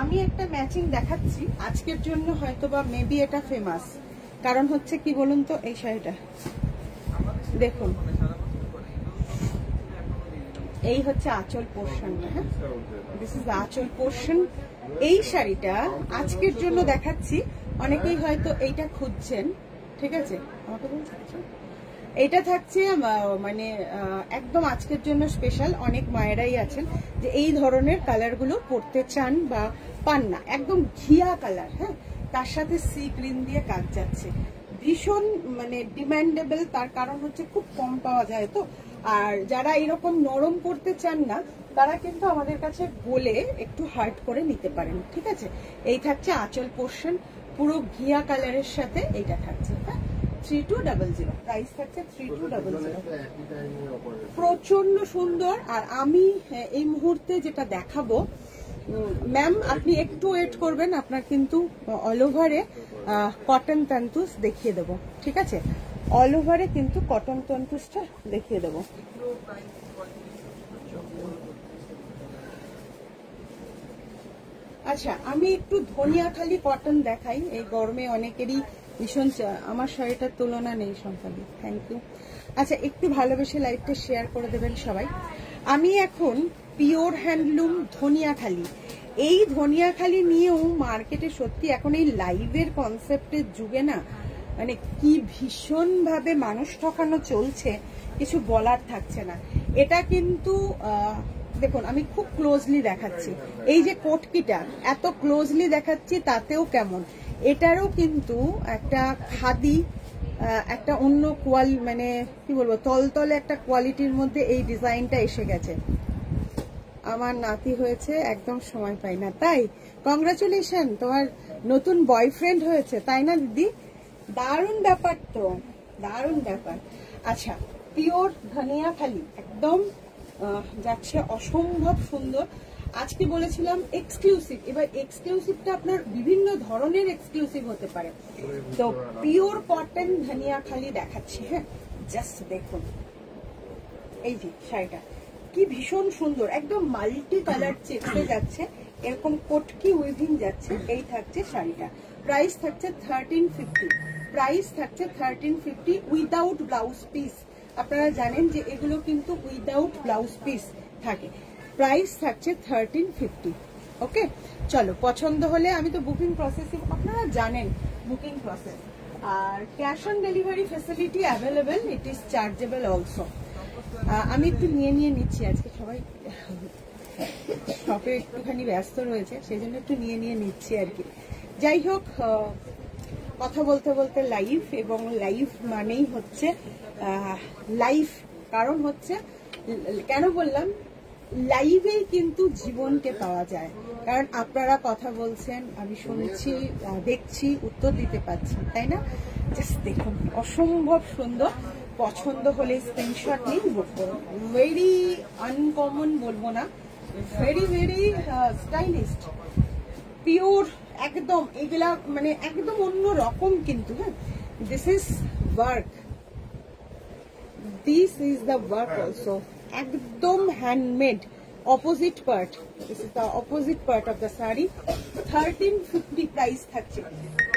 আমি একটা ম্যাচিং দেখাচ্ছি আজকের জন্য, হয়তো বা মেবি এটা ফেমাস। কারণ হচ্ছে কি বলুন তো, এই শাড়িটা দেখুন, এই হচ্ছে আঁচল পোর্শনটা। হ্যাঁ দিস ইজ আঁচল পোর্শন। এই শাড়িটা আজকের জন্য দেখাচ্ছি, অনেকেই হয়তো এইটা খুঁজছেন, ঠিক আছে? আমাকে বলছেন এইটা থাকছে মানে একদম আজকের জন্য স্পেশাল। অনেক মায়েরাই আছেন যে এই ধরনের কালারগুলো পরতে চান বা পান না, একদম ঘিয়া কালার। হ্যাঁ তার সাথে সি গ্রিন দিয়ে কাজ যাচ্ছে, ভীষণ মানে ডিমান্ডেবল। তার কারণ হচ্ছে খুব কম পাওয়া যায় তো। আর যারা এরকম নরম পরতে চান না, তারা কিন্তু আমাদের কাছে বলে একটু হার্ড করে নিতে পারেন, ঠিক আছে? এই থাকছে আঁচল পোর্শন, পুরো ঘিয়া কালারের সাথে এইটা থাকছে। হ্যাঁ 3200, প্রাইস থাকছে 3200। প্রচন্ড সুন্দর। আর আমি এই মুহূর্তে যেটা দেখাবো, ম্যাম আপনি একটু ওয়েট করবেন, আপনার কিন্তু অল ওভারে কটন তন্তুস দেখিয়ে দেবো, ঠিক আছে? অল ওভারে কিন্তু কটন তন্তুসটা দেখিয়ে দেবো। আচ্ছা, আমি একটু ধনিয়াখালি কটন দেখাই। এই গরমে অনেকেরই ভীষণ, আমার শাড়িটার তুলনা নেই সম্পাদি, থ্যাংক ইউ। আচ্ছা, একটু ভালোবেসে লাইভটা শেয়ার করে দেবেন সবাই। আমি এখন পিওর হ্যান্ডলুম ধনিয়াখালি, এই ধনিয়াখালি নিয়েও মার্কেটে সত্যি এখন এই লাইভের কনসেপ্টের যুগে না, মানে কি ভীষণ ভাবে মানুষ ঠকানো চলছে, কিছু বলার থাকছে না। এটা কিন্তু দেখুন, আমি খুব ক্লোজলি দেখাচ্ছি, এই যে কোটকিটা এত ক্লোজলি দেখাচ্ছি, তাতেও কেমন, এটারও কিন্তু একটা খাদি, একটা অন্য মানে কি বলবো, তলতলে একটা কোয়ালিটির মধ্যে এই ডিজাইনটা এসে গেছে। আমার নাতি হয়েছে, একদম সময় পাই না, তাই কংগ্রাচুলেশন, তোমার নতুন বয়ফ্রেন্ড হয়েছে, তাই না দিদি? দারুণ ব্যাপার তো, দারুণ ব্যাপার। আচ্ছা, পিওর ধনিয়াখালি একদম যাচ্ছে, অসম্ভব সুন্দর। আজকে বলেছিলাম এক্সক্লুসিভ, এবার এক্সক্লুসিভটা আপনার বিভিন্ন ধরনের এক্সক্লুসিভ হতে পারে। তো পিওর কটন ধনিয়াখালি দেখাচ্ছি, হ্যাঁ, জাস্ট দেখুন এই যে শাড়িটা কি ভীষণ সুন্দর, একদম মাল্টি কালার চেপে যাচ্ছে, এরকম কোটকি উইভিং যাচ্ছে। এই থাকছে শাড়িটা, প্রাইস থাকছে 1350, প্রাইস থাকছে 1350 উইদাউট ব্লাউজ পিস। আপনারা জানেন যে এগুলো কিন্তু উইদাউট ব্লাউজ পিস থাকে। প্রাইস থাকছে 1350। ওকে, চলো, পছন্দ হলে, আমি তো বুকিং প্রসেসিং, আপনারা জানেন বুকিং প্রসেস, আর cash on delivery facility available, it is chargeable also. আমি একটু নিয়ে নিচ্ছি, আজকে সবাই শপে একটুখানি ব্যস্ত রয়েছে, সেই জন্য একটু নিয়ে নিচ্ছি আর কি। যাই হোক, কথা বলতে বলতে লাইভ, এবং লাইভ মানেই হচ্ছে লাইফ। কারণ হচ্ছে, কেন বললাম, লাইভেই কিন্তু জীবনকে পাওয়া যায়। কারণ আপনারা কথা বলছেন, আমি শুনছি, দেখছি, উত্তর দিতে পারছি, তাই না? জাস্ট দেখুন, অসম্ভব সুন্দর। পছন্দ হলে স্ক্রিনশট নিন, বুক করুন। ভেরি আনকমন বলবো না, ভেরি ভেরি স্টাইলিস্ট, পিওর একদম, এগুলা মানে একদম অন্য রকম কিন্তু। হ্যাঁ, this is work, this is the work also, একদম handmade. Opposite part, this is the opposite part of the sari. 1350 price থাকছে,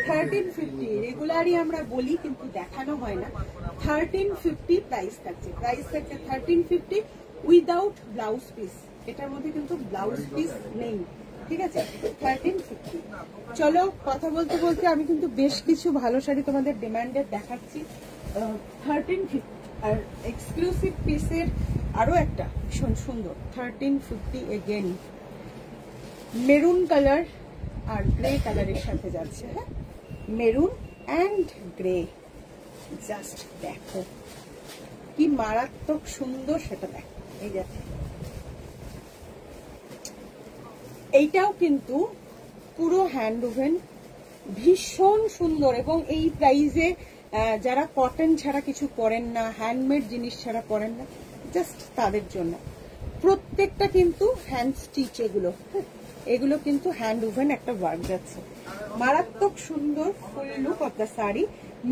1350 রেগুলারই আমরা বলি কিন্তু দেখানো হয় না। 1350 প্রাইস থাকছে, প্রাইস থাকছে 1350 উইদাউট ব্লাউজ পিস। এটার মধ্যে কিন্তু ব্লাউজ পিস নেই, ঠিক আছে? 1350। চলো, কথা বলতে বলতে আমি কিন্তু বেশ কিছু ভালো শাড়ি তোমাদের ডিমান্ডেড দেখাচ্ছি। 1350 আর এক্সক্লুসিভ পিসের আরো একটা ভীষণ সুন্দর 1350 এগেন, মেরুন কালার আর গ্রে কালারের সাথে যাচ্ছে। হ্যাঁ, মেরুন অ্যান্ড গ্রে, জাস্ট দেখো কি মারাত্মক সুন্দর, সেটা দেখো। এই যাচ্ছে, এইটাও কিন্তু পুরো হ্যান্ড ওভেন, ভীষণ সুন্দর। এবং এই প্রাইসে যারা কটন ছাড়া কিছু পরেন না, হ্যান্ডমেড জিনিস ছাড়া পরেন না, জাস্ট তাদের জন্য। প্রত্যেকটা কিন্তু হ্যান্ড স্টিচ, এগুলো কিন্তু হ্যান্ড ওভেন একটা ওয়ার্ক যাচ্ছে। মারাত্মক সুন্দর ফুল look of the sari,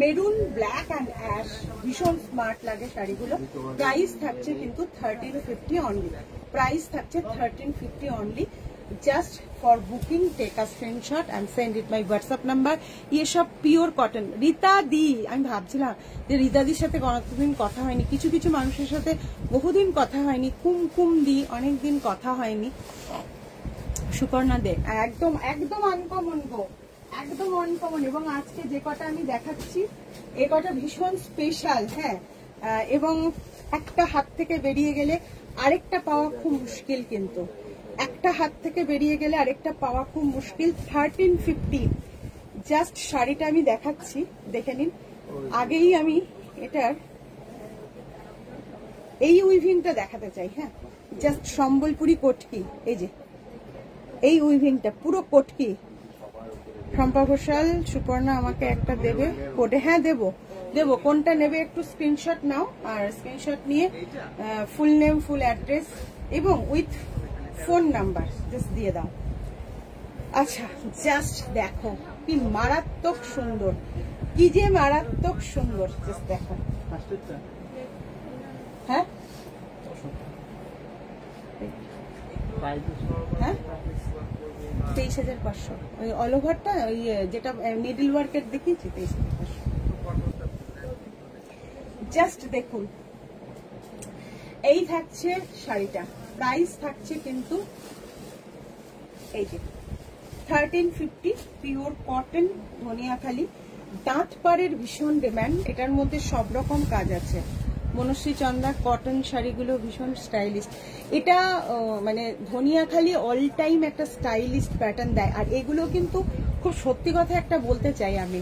maroon, black and ash, ভীষণ স্মার্ট লাগে শাড়িগুলো। প্রাইস থাকছে কিন্তু 1350 অনলি, প্রাইস থাকছে 1350 only. Just for booking take a screenshot and send it my WhatsApp number. ইয়ে সব পিওর কটন। রীতা দি, আমি ভাবছিলাম যে রীতা দির সাথে কতদিন কথা হয়নি, কিছু কিছু মানুষের সাথে বহুদিন কথা হয়নি, কুমকুম দি অনেকদিন কথা হয়নি, সুপর্ণা দে, একদম একদম আনকমন গো, একদম আনকমন। এবং আজকে যে কটা আমি দেখাচ্ছি, এ কটা ভীষণ স্পেশাল। হ্যাঁ, এবং একটা হাত থেকে বেরিয়ে গেলে আরেকটা পাওয়া খুব মুশকিল, কিন্তু একটা হাত থেকে বেরিয়ে গেলে আরেকটা পাওয়া খুব মুশকিল। 1350 জাস্ট শাড়িটা আমি দেখাচ্ছি, দেখে নিন। আগেই আমি এটার এই উইভিংটা দেখাতে চাই। হ্যাঁ, জাস্ট সম্বলপুরি কোটকি, এই যে এই উইভিংটা পুরো কোটকি। শম্পা ঘোষাল, সুপর্ণা আমাকে একটা দেবে কোডে? হ্যাঁ দেবো, দেবো, কোনটা নেবে একটু স্ক্রিনশট নাও, আর স্ক্রিনশট নিয়ে ফুল নেম, ফুল অ্যাড্রেস এবং উইথ ফোন নাম্বার জাস্ট দিয়ে দাও। আচ্ছা, জাস্ট দেখো কি মারাত্মক সুন্দর, কি যে মারাত্মক সুন্দর, জাস্ট দেখো। হ্যাঁ হ্যাঁ 23,500, ওই অল ওভারটা, ওই যেটা নিডল ওয়ার্কের দেখিয়েছি 23,500। জাস্ট দেখুন, এই থাকছে শাড়িটা, প্রাইস থাকছে কিন্তু এই যে 1350, পিওর কটন, ধনিয়াখালি। দাঁত পাড়ের ভীষণ ডিমান্ড, এটার মধ্যে সব রকম কাজ আছে। মনশ্রী চন্দার কটন শাড়িগুলো ভীষণ স্টাইলিস্ট। এটা মানে ধনিয়াখালি অল টাইম একটা স্টাইলিস্ট প্যাটার্ন দেয়। আর এগুলো কিন্তু খুব সত্যি কথা একটা বলতে চাই, আমি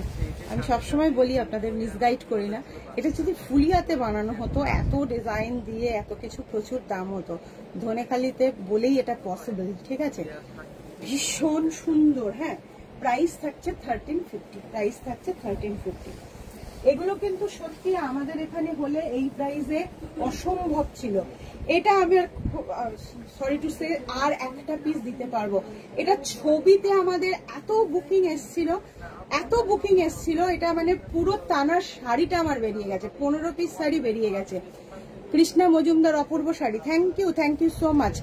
সবসময় বলি, আপনাদের মিসগাইড করি না, এটা যদি ফুলিয়াতে বানানো হতো, এত ডিজাইন দিয়ে এত কিছু, প্রচুর দাম হতো। ধনেখালিতে বলেই এটা পসিবল, ঠিক আছে। ভীষণ সুন্দর। হ্যাঁ, প্রাইস থাকছে 1350, প্রাইস থাকছে 1350। এগুলো কিন্তু সত্যি আমাদের এখানে হলে এই প্রাইসে অসম্ভব ছিল। এটা আমি সরি টু সে আর একটা পিস দিতে পারবো। এটা ছবিতে আমাদের এত বুকিং এসছিল, এত বুকিং এসছিল, এটা মানে পুরো টানার শাড়িটা আমার বেরিয়ে গেছে, 15 পিস শাড়ি বেরিয়ে গেছে। কৃষ্ণা মজুমদার, অপূর্ব sari, thank you so much.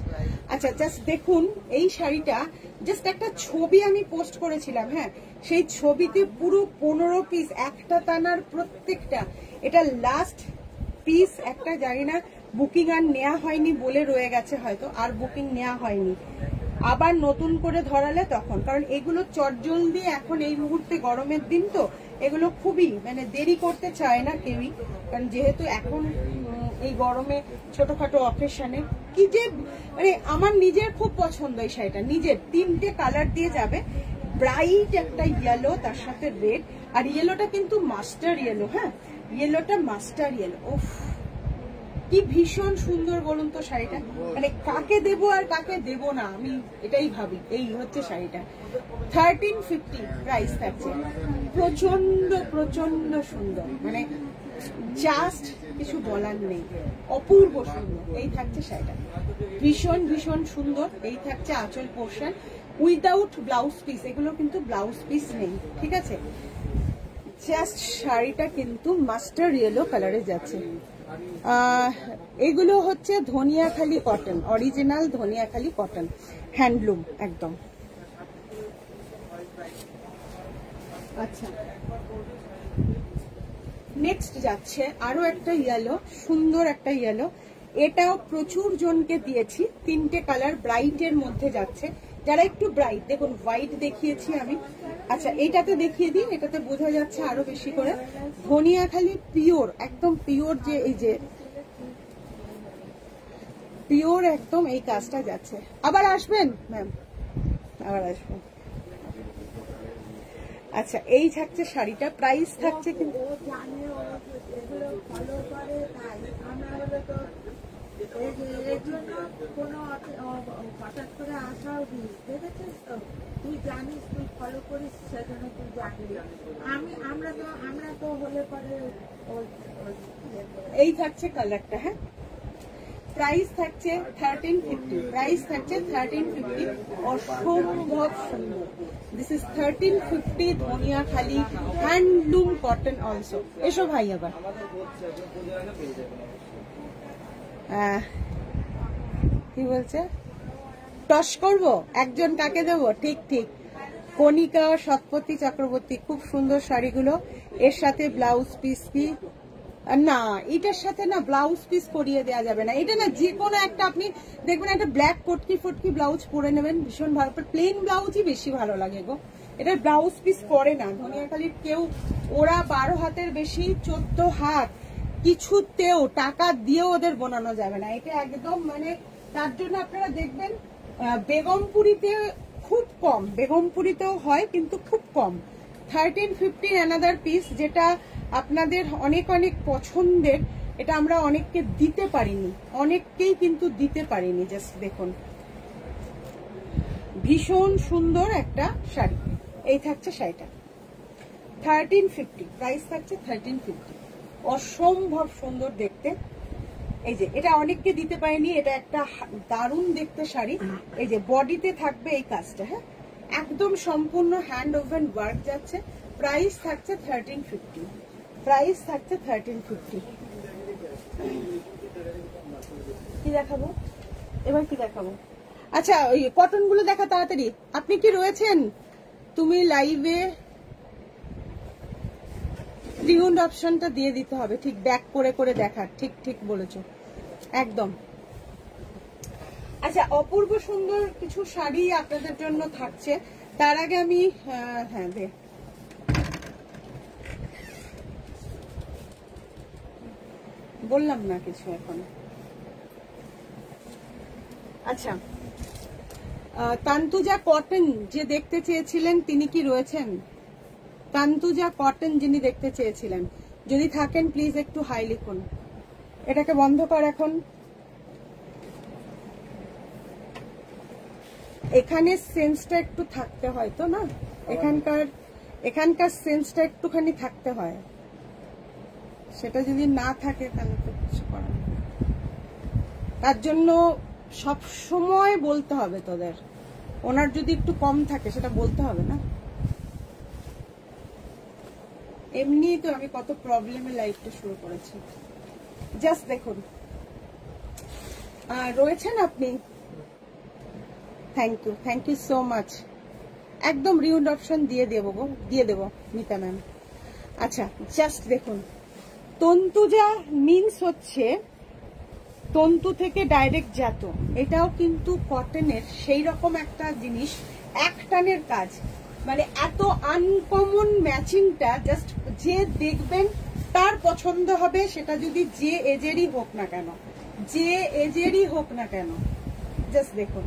আচ্ছা, জাস্ট দেখুন এই শাড়িটা, জাস্ট একটা ছবি আমি পোস্ট করেছিলাম, হ্যাঁ, সেই ছবিতে পুরো 15 পিস, একটা টানার প্রত্যেকটা। এটা লাস্ট পিস একটা, জানি না বুকিং আর নেওয়া হয়নি বলে রয়ে গেছে, হয়তো আর বুকিং নেওয়া হয়নি, আবার নতুন করে ধরালে তখন, কারণ এগুলো চটজলদি এখন এই মুহূর্তে গরমের দিন তো এগুলো খুবই মানে দেরি করতে চায় না কেউই, কারণ যেহেতু এখন এই গরমে ছোটখাটো অকেশনে কি যে মানে আমার নিজের খুব পছন্দ এই শাড়িটা, নিজের। 3টে কালার দিয়ে যাবে, ব্রাইট একটা ইয়েলো, তার সাথে রেড, আর ইয়েলোটা কিন্তু মাস্টার ইয়েলো। হ্যাঁ, ইয়েলোটা মাস্টার ইয়েলো। ওফ, কি ভীষণ সুন্দর বলুন তো শাড়িটা, মানে কাকে দেব আর কাকে দেব না, আমি এটাই ভাবি। এই হচ্ছে শাড়িটা, 1350 প্রাইস থাকছে। প্রচন্ড প্রচন্ড সুন্দর, মানে জাস্ট কিছু বলার নেই, অপূর্ব সুন্দর। এই থাকছে শাড়িটা, ভীষণ ভীষণ সুন্দর। এই থাকছে আঁচল পোর্শন উইদাউট ব্লাউজ পিস, এগুলো কিন্তু ব্লাউজ পিস নেই, ঠিক আছে। জাস্ট শাড়িটা কিন্তু মাস্টার ইয়েলো কালারে যাচ্ছে। এগুলো হচ্ছে Dhaniakhali cotton, original Dhaniakhali cotton, handloom একদম। আচ্ছা, নেক্সট যাচ্ছে আরো একটা ইয়েলো, সুন্দর একটা ইয়েলো। এটাও প্রচুর জনকে দিয়েছি, 3টে কালার ব্রাইটের মধ্যে যাচ্ছে। যারা একটু ব্রাইট, দেখুন হোয়াইট দেখিয়েছি আমি। আচ্ছা, এটাতে দেখিয়ে দিই, এটাতে বোঝা যাচ্ছে আরো বেশি করে। ধনিয়াখালি পিওর, একদম পিওর, যে এই যে পিওর একদম, এই কাজটা যাচ্ছে। আবার আসবেন ম্যাম, আবার আসবেন। আচ্ছা, এই থাকছে শাড়িটা, প্রাইস থাকছে কিন্তু তুই জানিস, তুই ফলো করিস, সেজন্য তুই জানবি। আমরা তো হলে পরে এই থাকছে কালারটা। হ্যাঁ, প্রাইস থাকছে 1350, প্রাইস থাকছে 1350, অসম্ভব সুন্দর। This is 1350 Dhaniakhali handloom cotton also. এসো ভাই, আবার কি বলছে, টস করবো একজন, কাকে দেবো? ঠিক ঠিক, কণিকা শতপথী চক্রবর্তী, খুব সুন্দর শাড়িগুলো। এর সাথে ব্লাউজ পিস কি না, এটার সাথে না ব্লাউজ পিস করিয়ে দেওয়া যাবে না। এটা না যে কোনো একটা আপনি দেখবেন, একটা ব্ল্যাক কটকি ফটকি ব্লাউজ পরে নেবেন, ভীষণ ভালো, প্লেন ব্লাউজই বেশি ভালো লাগে গো। এটা ব্লাউজ পিস করে না ধনিয়াখালির কেউ, ওরা 12 হাতের বেশি, 14 হাত কিছুতেও টাকা দিয়েও ওদের বানানো যাবে না। এটা একদম মানে, তার জন্য আপনারা দেখবেন বেগমপুরিতে খুব কম, বেগমপুরিতেও হয় কিন্তু খুব কম। 1350 অ্যানাদার পিস, যেটা আপনাদের অনেক অনেক পছন্দের। এটা আমরা অনেককে দিতে পারিনি, অনেককেই কিন্তু দিতে পারিনি। জাস্ট দেখুন, ভীষণ সুন্দর একটা শাড়ি। এই থাকছে শাড়িটা, 1350 প্রাইস থাকছে 1350। অসম্ভব সুন্দর দেখতে। এই যে এটা অনেককে দিতে পারেনি, এটা একটা দারুণ দেখতে শাড়ি। এই যে বডিতে থাকবে এই কাজটা, হ্যাঁ একদম সম্পূর্ণ হ্যান্ড ওভেন ওয়ার্ক যাচ্ছে। প্রাইস থাকছে 1350, প্রাইস থাকছে 1350। কি দেখাবো এবার, কি দেখাবো? আচ্ছা ওই কটন গুলো দেখা তাড়াতাড়ি। আপনি কি রয়েছেন? তুমি লাইভে রিউন্ড অপশনটা দিয়ে দিতে হবে, ঠিক ব্যাক করে করে দেখার। ঠিক ঠিক বলেছো একদম। আচ্ছা অপূর্ব সুন্দর কিছু শাড়ি আপনাদের জন্য থাকছে। তার আগে আমি হ্যাঁ দে বললাম না কিছু এখন। আচ্ছা তান্তুজা কটন যে দেখতে চেয়েছিলেন তিনি কি রয়েছেন? তান্তুজা কটন যিনি দেখতে চেয়েছিলেন যদি থাকেন প্লিজ একটু হাই লিখুন। এটাকে বন্ধ কর এখন। এখানে সেন্সটা একটু থাকতে হয় তো না, এখানকার সেন্সটা একটুখানি থাকতে হয়, সেটা যদি না থাকে তাহলে তো কিছু করার নেই। তার জন্য সব সময় বলতে হবে তোদের, ওনার যদি একটু কম থাকে সেটা বলতে হবে না। এমনি তো আমি কত প্রবলেমে লাইফটা শুরু করেছি। জাস্ট দেখুন রয়েছেন আপনি, থ্যাংক ইউ সো মাচ। একদম রিউন্ড অপশন দিয়ে দেবো মিতা ম্যাম। আচ্ছা জাস্ট দেখুন, তন্তুজা মিন্স হচ্ছে তন্তু থেকে ডাইরেক্ট জাত। এটাও কিন্তু কটনের সেই রকম একটা জিনিস, এক টানের কাজ, মানে এত আনকমন ম্যাচিংটা জাস্ট যে দেখবেন তার পছন্দ হবে, সেটা যদি যে এজেরই হোক না কেন, যে এজেরই হোক না কেন। জাস্ট দেখুন,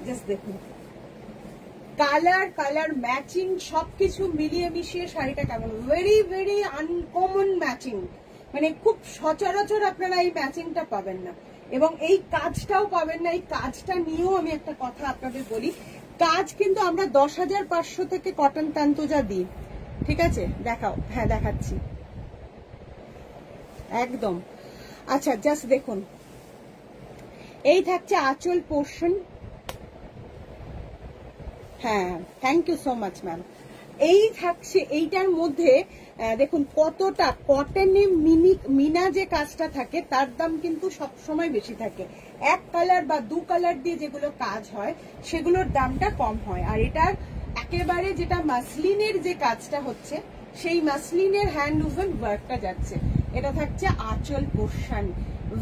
জাস্ট দেখুন কালার ম্যাচিং সবকিছু মিলিয়ে মিশিয়ে শাড়িটা কেমন, ভেরি ভেরি আনকমন ম্যাচিং, মানে খুব সচরাচর আপনারা এই ম্যাচিংটা পাবেন না, এবং এই কাজটাও পাবেন না। এই কাজটা নিয়েও আমি একটা কথা আপনাদের বলি, কাজ কিন্তু আমরা 10,500 থেকে কটন তান্তুজা দিই, ঠিক আছে? দেখাও, হ্যাঁ দেখাচ্ছি একদম। আচ্ছা জাস্ট দেখুন, এই থাকছে আঁচল পোর্শন। হ্যাঁ thank you so much ma'am. এই থাকছে, এইটার মধ্যে দেখুন কতটা কটনে মিনা যে কাজটা থাকে তার দাম কিন্তু সবসময় বেশি থাকে। এক কালার বা দু কালার দিয়ে যেগুলো কাজ হয় সেগুলোর দামটা কম হয়, আর এটার একেবারে যেটা মাসলিনের যে কাজটা হচ্ছে সেই মাসলিনের হ্যান্ড ওভেন ওয়ার্কটা যাচ্ছে। এটা থাকছে আঁচল portion,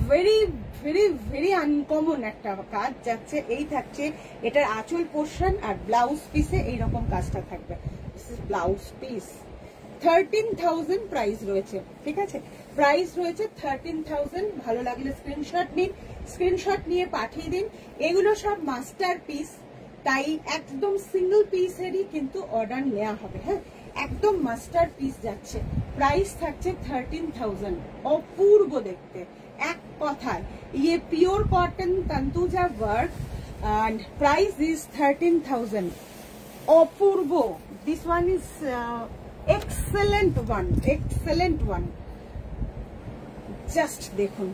very very very uncommon একটা কাজ যাচ্ছে। এই থাকছে এটার আঁচল পোর্শন, আর ব্লাউজ পিসে এইরকম কাজটা থাকবে। ব্লাউজ পিস 13,000 প্রাইস রয়েছে, ঠিক আছে? প্রাইস রয়েছে 13,000। ভালো লাগলে স্ক্রিনশট নিন, স্ক্রিনশট নিয়ে পাঠিয়ে দিন। এগুলো সব মাস্টার পিস, তাই একদম সিঙ্গেল পিসেরই কিন্তু অর্ডার নেওয়া হবে। হ্যাঁ একদম মাস্টার পিস যাচ্ছে। প্রাইস থাকছে 13,000। অপূর্ব দেখতে, এক কথায় ইয়ে pure cotton Tantuja work, and price is 13,000. অপূর্ব, this one is excellent one. Just দেখুন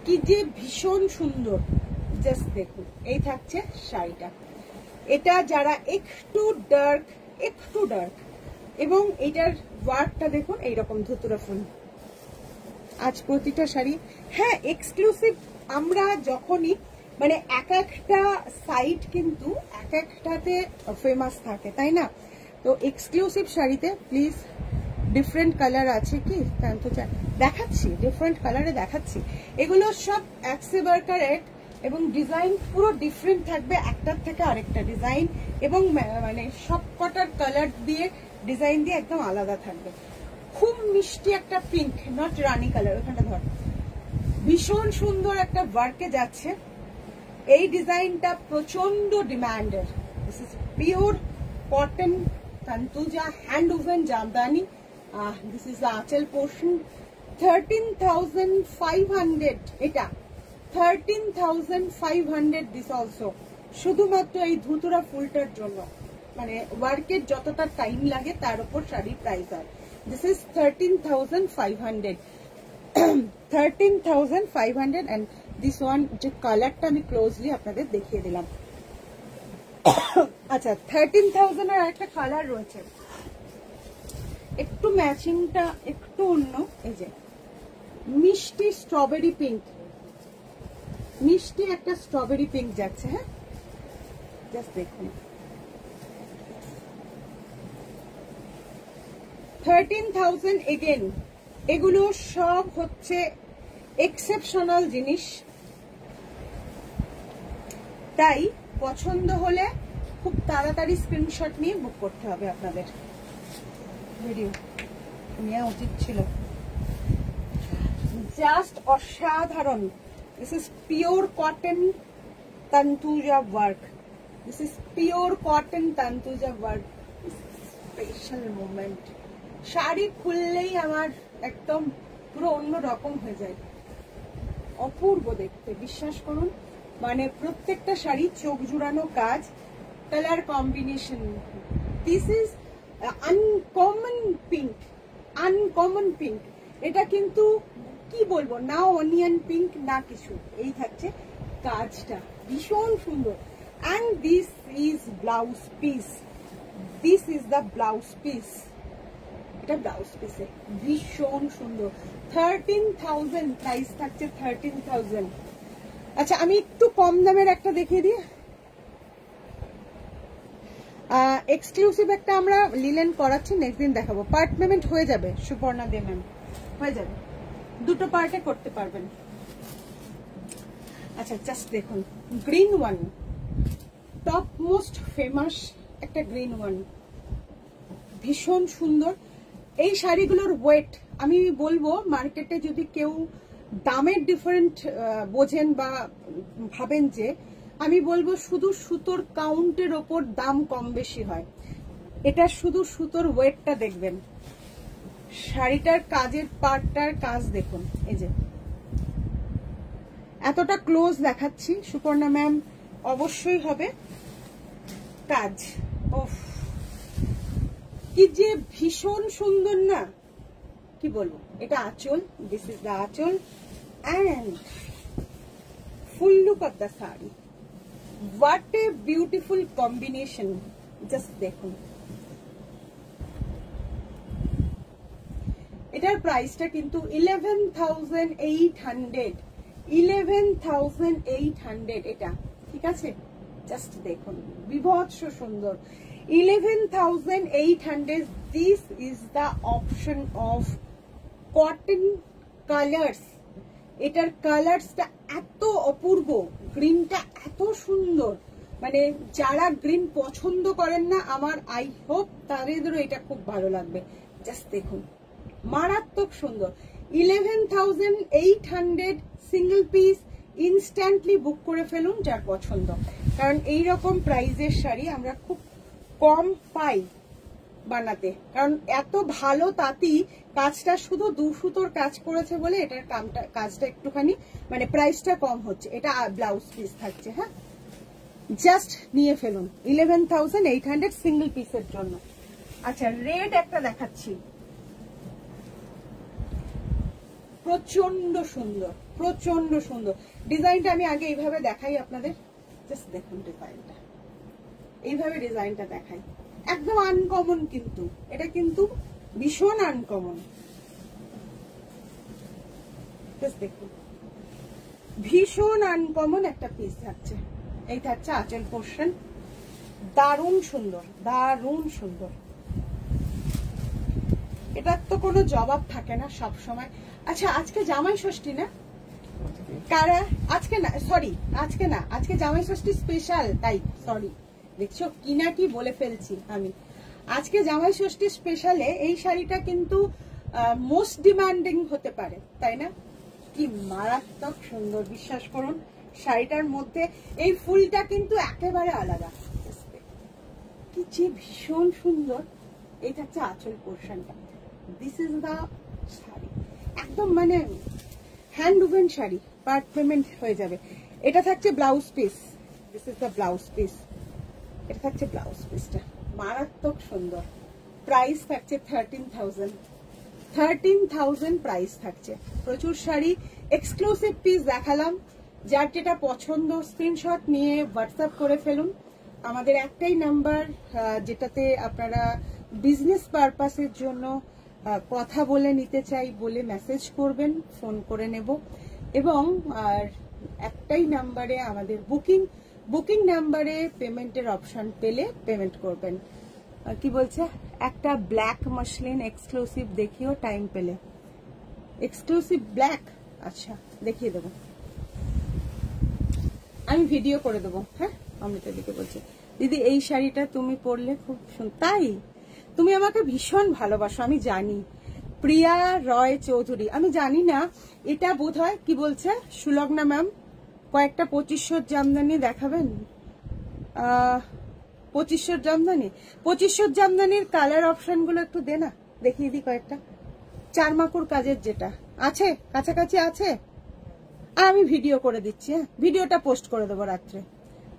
কি যে ভীষণ সুন্দর, জাস্ট দেখুন। এই থাকছে শাড়িটা, এটা যারা একটু ডার্ক এবং এটার ওয়ার্কটা দেখুন এইরকম ধুতুরা ফুল। আজ প্রতিটা শাড়ি, হ্যাঁ এক্সক্লুসিভ। আমরা যখনই মানে এক একটা সাইট কিন্তু এক একটাতে ফেমাস থাকে, তাই না? তো এক্সক্লুসিভ শাড়িতে প্লিজ ডিফারেন্ট কালার আছে কি দেখাচ্ছি, ডিফারেন্ট কালারে দেখাচ্ছি। এগুলো সব একসেবারকার এক, এবং ডিজাইন পুরো ডিফারেন্ট থাকবে একটার থেকে আরেকটা ডিজাইন, এবং মানে সব কটার কালার দিয়ে ডিজাইন দিয়ে একদম আলাদা থাকবে। খুব মিষ্টি একটা পিঙ্ক, নট রানী কালার, ওখানটা ধর, ভীষণ সুন্দর একটা ওয়ার্কে যাচ্ছে। এই ডিজাইনটা প্রচন্ড ডিমান্ডের। This is pure cotton Tantuja hand woven jamdani. This is the anchal portion. 13,500 এটা, 13,500 দিস অলসো। শুধুমাত্র এই ধুতুরা ফুলটার জন্য, মানে ওয়ার্কের যতটা টাইম লাগে তার উপর শাড়ির প্রাইস হয়। This is 13,500 13,500 and this one যে কালারটা আমি ক্লোজলি আপনাদের দেখিয়ে দিলাম। আচ্ছা 13,000 এর একটা কালার রয়েছে, একটু ম্যাচিংটা একটু অন্য, এই যে মিষ্টি স্ট্রবেরি পিঙ্ক, মিষ্টি একটা স্ট্রবেরি পিঙ্ক যাচ্ছে। হ্যাঁ জাস্ট দেখুন 13,000 এগেন। এগুলো সব হচ্ছে এক্সেপশনাল জিনিস, তাই পছন্দ হলে খুব তাড়াতাড়ি স্ক্রিনশট নিয়ে বুক করতে হবে আপনাদের। ভিডিও নেওয়া উচিত ছিল। জাস্ট অসাধারণ। This is pure cotton Tantuja work, this is pure cotton Tantuja work. Special moment, sari খুললেই আমার একদম পুরো অন্য রকম হয়ে যায়, অপূর্ব দেখতে, বিশ্বাস করুন। মানে প্রত্যেকটা শাড়ি চোখ জুড়ানো কাজ, colour combination. This is uncommon pink, uncommon pink. এটা কিন্তু কি বলবো, না অনিয়ন পিঙ্ক না কিছু, এই থাকছে কাজটা, ভীষণ সুন্দর। And this is blouse piece, this is the blouse piece, এটা ব্লাউজ পিসে ভীষণ সুন্দর। 13,000 প্রাইস থাকছে, 13,000। আচ্ছা আমি একটু কম দামের একটা দেখিয়ে দিই, এক্সক্লুসিভ একটা আমরা লিলেন করাচ্ছি, নেক্সট দিন দেখাবো। পার্ট পেমেন্ট হয়ে যাবে সুপর্ণা দে ম্যাম, হয়ে যাবে, দুটো পার্টে করতে পারবেন। আচ্ছা জাস্ট দেখুন green one, top most famous একটা গ্রিন ওয়ান, ভীষণ সুন্দর। এই শাড়িগুলোর ওয়েট আমি বলবো, মার্কেটে যদি কেউ দামের ডিফারেন্ট বোঝেন বা ভাবেন, যে আমি বলবো শুধু সুতোর কাউন্টের ওপর দাম কম বেশি হয়, এটা শুধু সুতোর ওয়েটটা দেখবেন। শাড়িটার কাজের পার্টটার কাজ দেখুন, এই যে এতটা ক্লোজ দেখাচ্ছি, সুপর্ণা ম্যাম অবশ্যই হবে কাজ। ওফ কি যে ভীষণ সুন্দর না, কি বলবো। এটা আঁচল, দিস ইজ দ্য আঁচল and full look of the sari. What a beautiful combination, just দেখুন। এটার প্রাইসটা কিন্তু 11,800, 11,800 এটা, ঠিক আছে? জাস্ট দেখুন বিভৎস সুন্দর, 11,800। This is the option of cotton colours. এটার কালার্সটা এত অপূর্ব, গ্রিনটা এত সুন্দর, মানে যারা গ্রিন পছন্দ করেন না, আমার আই হোপ তাদেরও এটা খুব ভালো লাগবে। জাস্ট দেখুন মারাত্মক সুন্দর। 11,800 সিঙ্গেল পিস, ইনস্ট্যান্টলি বুক করে ফেলুন যার পছন্দ, কারণ এইরকম প্রাইজের শাড়ি আমরা খুব কম পাই বানাতে, কারণ এত ভালো তাঁতি কাজটা শুধু 2 সুতোর কাজ করেছে বলে এটার কাজটা একটুখানি মানে প্রাইসটা কম হচ্ছে। এটা ব্লাউজ পিস থাকছে। হ্যাঁ জাস্ট নিয়ে ফেলুন 11,800 সিঙ্গেল পিসের জন্য। আচ্ছা রেড একটা দেখাচ্ছি, প্রচন্ড সুন্দর, প্রচন্ড সুন্দর ডিজাইনটা। আমি আগে এইভাবে দেখাই আপনাদের, জাস্ট দেখুন ডিজাইনটা, এইভাবে ডিজাইনটা দেখাই। একদম আনকমন, কিন্তু এটা কিন্তু ভীষণ আনকমন। দেখুন ভীষণ আনকমন একটা পিস থাকছে। এই থাকছে আঁচল পোর্শন, দারুণ সুন্দর, দারুণ সুন্দর। এটার তো কোনো জবাব থাকে না সব সময়। আচ্ছা আজকে জামাই ষষ্ঠী না, কারা আজকে না, সরি আজকে না, আজকে জামাই ষষ্ঠী স্পেশাল, তাই সরি, দেখছো কি না কি বলে ফেলছি আমি। আজকে জামাই ষষ্ঠী স্পেশালে এই শাড়িটা কিন্তু মোস্ট ডিমান্ডিং হতে পারে, তাই না? কি মারাত্মক সুন্দর, বিশ্বাস করুন। শাড়িটার মধ্যে এই ফুলটা কিন্তু একেবারে আলাদা, কি যে ভীষণ সুন্দর। এই থাকছে আঁচল পোর্শনটা, দিস ইজ দা শাড়ি, একদম মানে hand woven sari, part payment হয়ে যাবে। এটা থাকছে blouse piece, this is the blouse piece. এটা থাকছে ব্লাউজ পিসটা, মারাত্মক সুন্দর। প্রাইস থাকছে 13,000 প্রাইস থাকছে। প্রচুর শাড়ি, এক্সক্লুসিভ পিস দেখালাম। যার যেটা পছন্দ স্ক্রিনশট নিয়ে হোয়াটসঅ্যাপ করে ফেলুন। আমাদের একটাই নাম্বার, যেটাতে আপনারা বিজনেস পারপাসের জন্য কথা বলে নিতে চাই বলে মেসেজ করবেন, ফোন করে নেব। এবং আর একটাই নাম্বারে আমাদের বুকিং নাম্বারে পেমেন্টের অপশন পেলে পেমেন্ট করবেন। কি বলছে, একটা ব্ল্যাক মসলিন এক্সক্লুসিভ দেখিও টাইম পেলে। এক্সক্লুসিভ ব্ল্যাক, আচ্ছা দেখিয়ে দেবো, আমি ভিডিও করে দেবো। হ্যাঁ, অমৃতা দিকে বলছে, দিদি এই শাড়িটা তুমি পরলে খুব সুন্দর। তাই তুমি আমাকে ভীষণ ভালোবাসো, আমি জানি। প্রিয়া রয় চৌধুরী, আমি জানি না, এটা বোধহয় কি বলছে সুলগ্না ম্যাম, কয়েকটা 2500 জামদানি দেখাবেন। 2500 জামদানি, 2500 জামদানির কালার অপশন গুলো একটু দে না, দেখিয়ে দিই কয়েকটা। চারমাকুর কাজের যেটা আছে, কাছাকাছি আছে, আমি ভিডিও করে দিচ্ছি। হ্যাঁ, ভিডিওটা পোস্ট করে দেবো রাত্রে,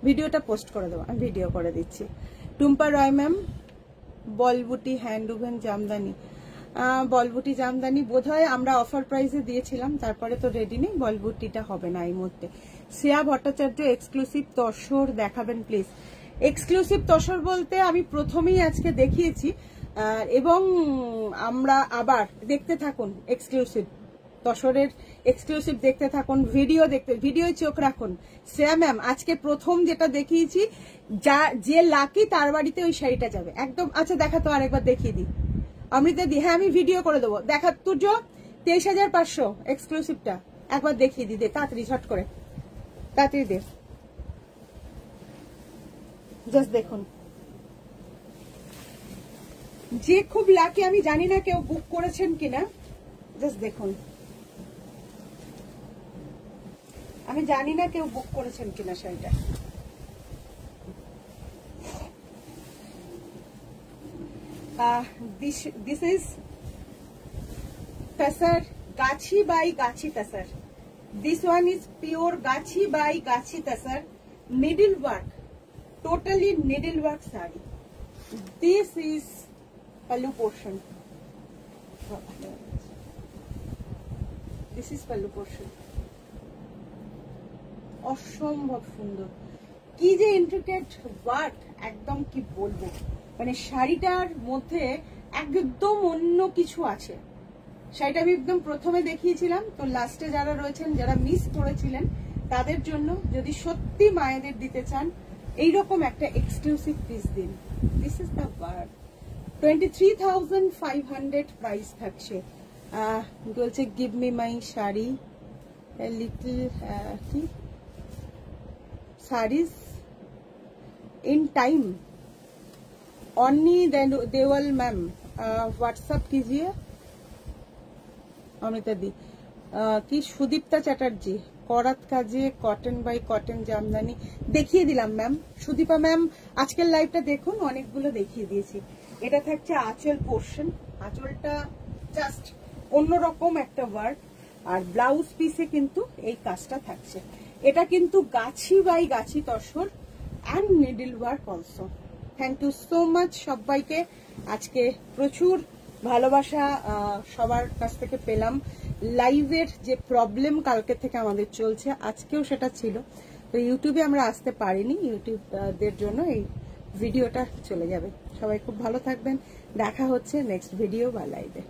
ভিডিওটা পোস্ট করে দেবো, আমি ভিডিও করে দিচ্ছি। টুম্পা রয় ম্যাম, বলবুটি হ্যান্ডউভেন জামদানি, বলবুটি জামদানি বোধহয় আমরা অফার প্রাইসে দিয়েছিলাম, তারপরে তো রেডি নেই, বলবুটিটা হবে না এই মুহূর্তে। শ্রেয়া ভট্টাচার্য, এক্সক্লুসিভ তসর দেখাবেন প্লিজ। এক্সক্লুসিভ তসর বলতে আমি প্রথমেই আজকে দেখিয়েছি, এবং আমরা আবার দেখতে থাকুন এক্সক্লুসিভ তসরের এক্সক্লুসিভ দেখতে থাকুন, ভিডিওয় চোখ রাখুন। শ্রেয়া ম্যাম, আজকে প্রথম যেটা দেখিয়েছি, যে লাকি তার বাড়িতে ওই শাড়িটা যাবে একদম। আচ্ছা দেখা তো আরেকবার দেখিয়ে দিই অমৃতা দি। হ্যাঁ, আমি ভিডিও করে দেবো, দেখা। তুর্য 23,500 এক্সক্লুসিভটা একবার দেখিয়ে দিই, দে তাড়াতাড়ি, ঝট করে তাড়াতাড়ি দে, জাস্ট দেখুন। যে খুব লাকি, আমি জানি না কেউ বুক করেছেন কিনা, জাস্ট দেখুন। আমি জানি না কেউ বুক করেছেন কিনা শাড়িটা। This is Tasar, Gachi by Gachi Tasar. This one is pure Gachi by Gachi Tasar, needlework, totally needlework saree. This is pallu portion. This is pallu portion. অসম্ভব সুন্দর, কি যে ইন্ট্রিকেট ওয়ার্ক, একদম কি বলবো, মানে শাড়িটার মধ্যে একদম অন্য কিছু আছে। শাড়িটা আমি একদম প্রথমে দেখিয়েছিলাম, তো লাস্টে যারা রয়েছেন, যারা মিস করেছিলেন, তাদের জন্য যদি সত্যি মায়েদের দিতে চান, এইরকম একটা এক্সক্লুসিভ পিস দিন। This is the word. 23,500 price থাকছে। বলছে give me my sari little কি saris in time. Oni Deval ma'am WhatsApp कीजिए। अमृता दी की सुदीप्ता चैटार्जी, करात काजे कटन बाई कटन জামদানি দেখিয়ে দিলাম ম্যাম। সুদীপা ম্যাম আজকের লাইভটা দেখুন, অনেকগুলো দেখিয়ে দিয়েছি। এটা থাকছে আঁচল পোর্শন, আঁচলটা জাস্ট অন্যরকম একটা ওয়ার্ক, আর ব্লাউজ পিসে কিন্তু এই কাজটা থাকছে। এটা কিন্তু গাছি বাই গাছি tussar and needle work also. Thank you so much সবাইকে। আজকে প্রচুর ভালোবাসা সবার কাছ থেকে পেলাম। লাইভের যে প্রবলেম কালকে থেকে আমাদের চলছে, আজকেও সেটা ছিল, তো ইউটিউবে আমরা আসতে পারিনি, ইউটিউবদের জন্য এই ভিডিওটা চলে যাবে। সবাই খুব ভালো থাকবেন, দেখা হচ্ছে নেক্সট ভিডিও বা লাইভে।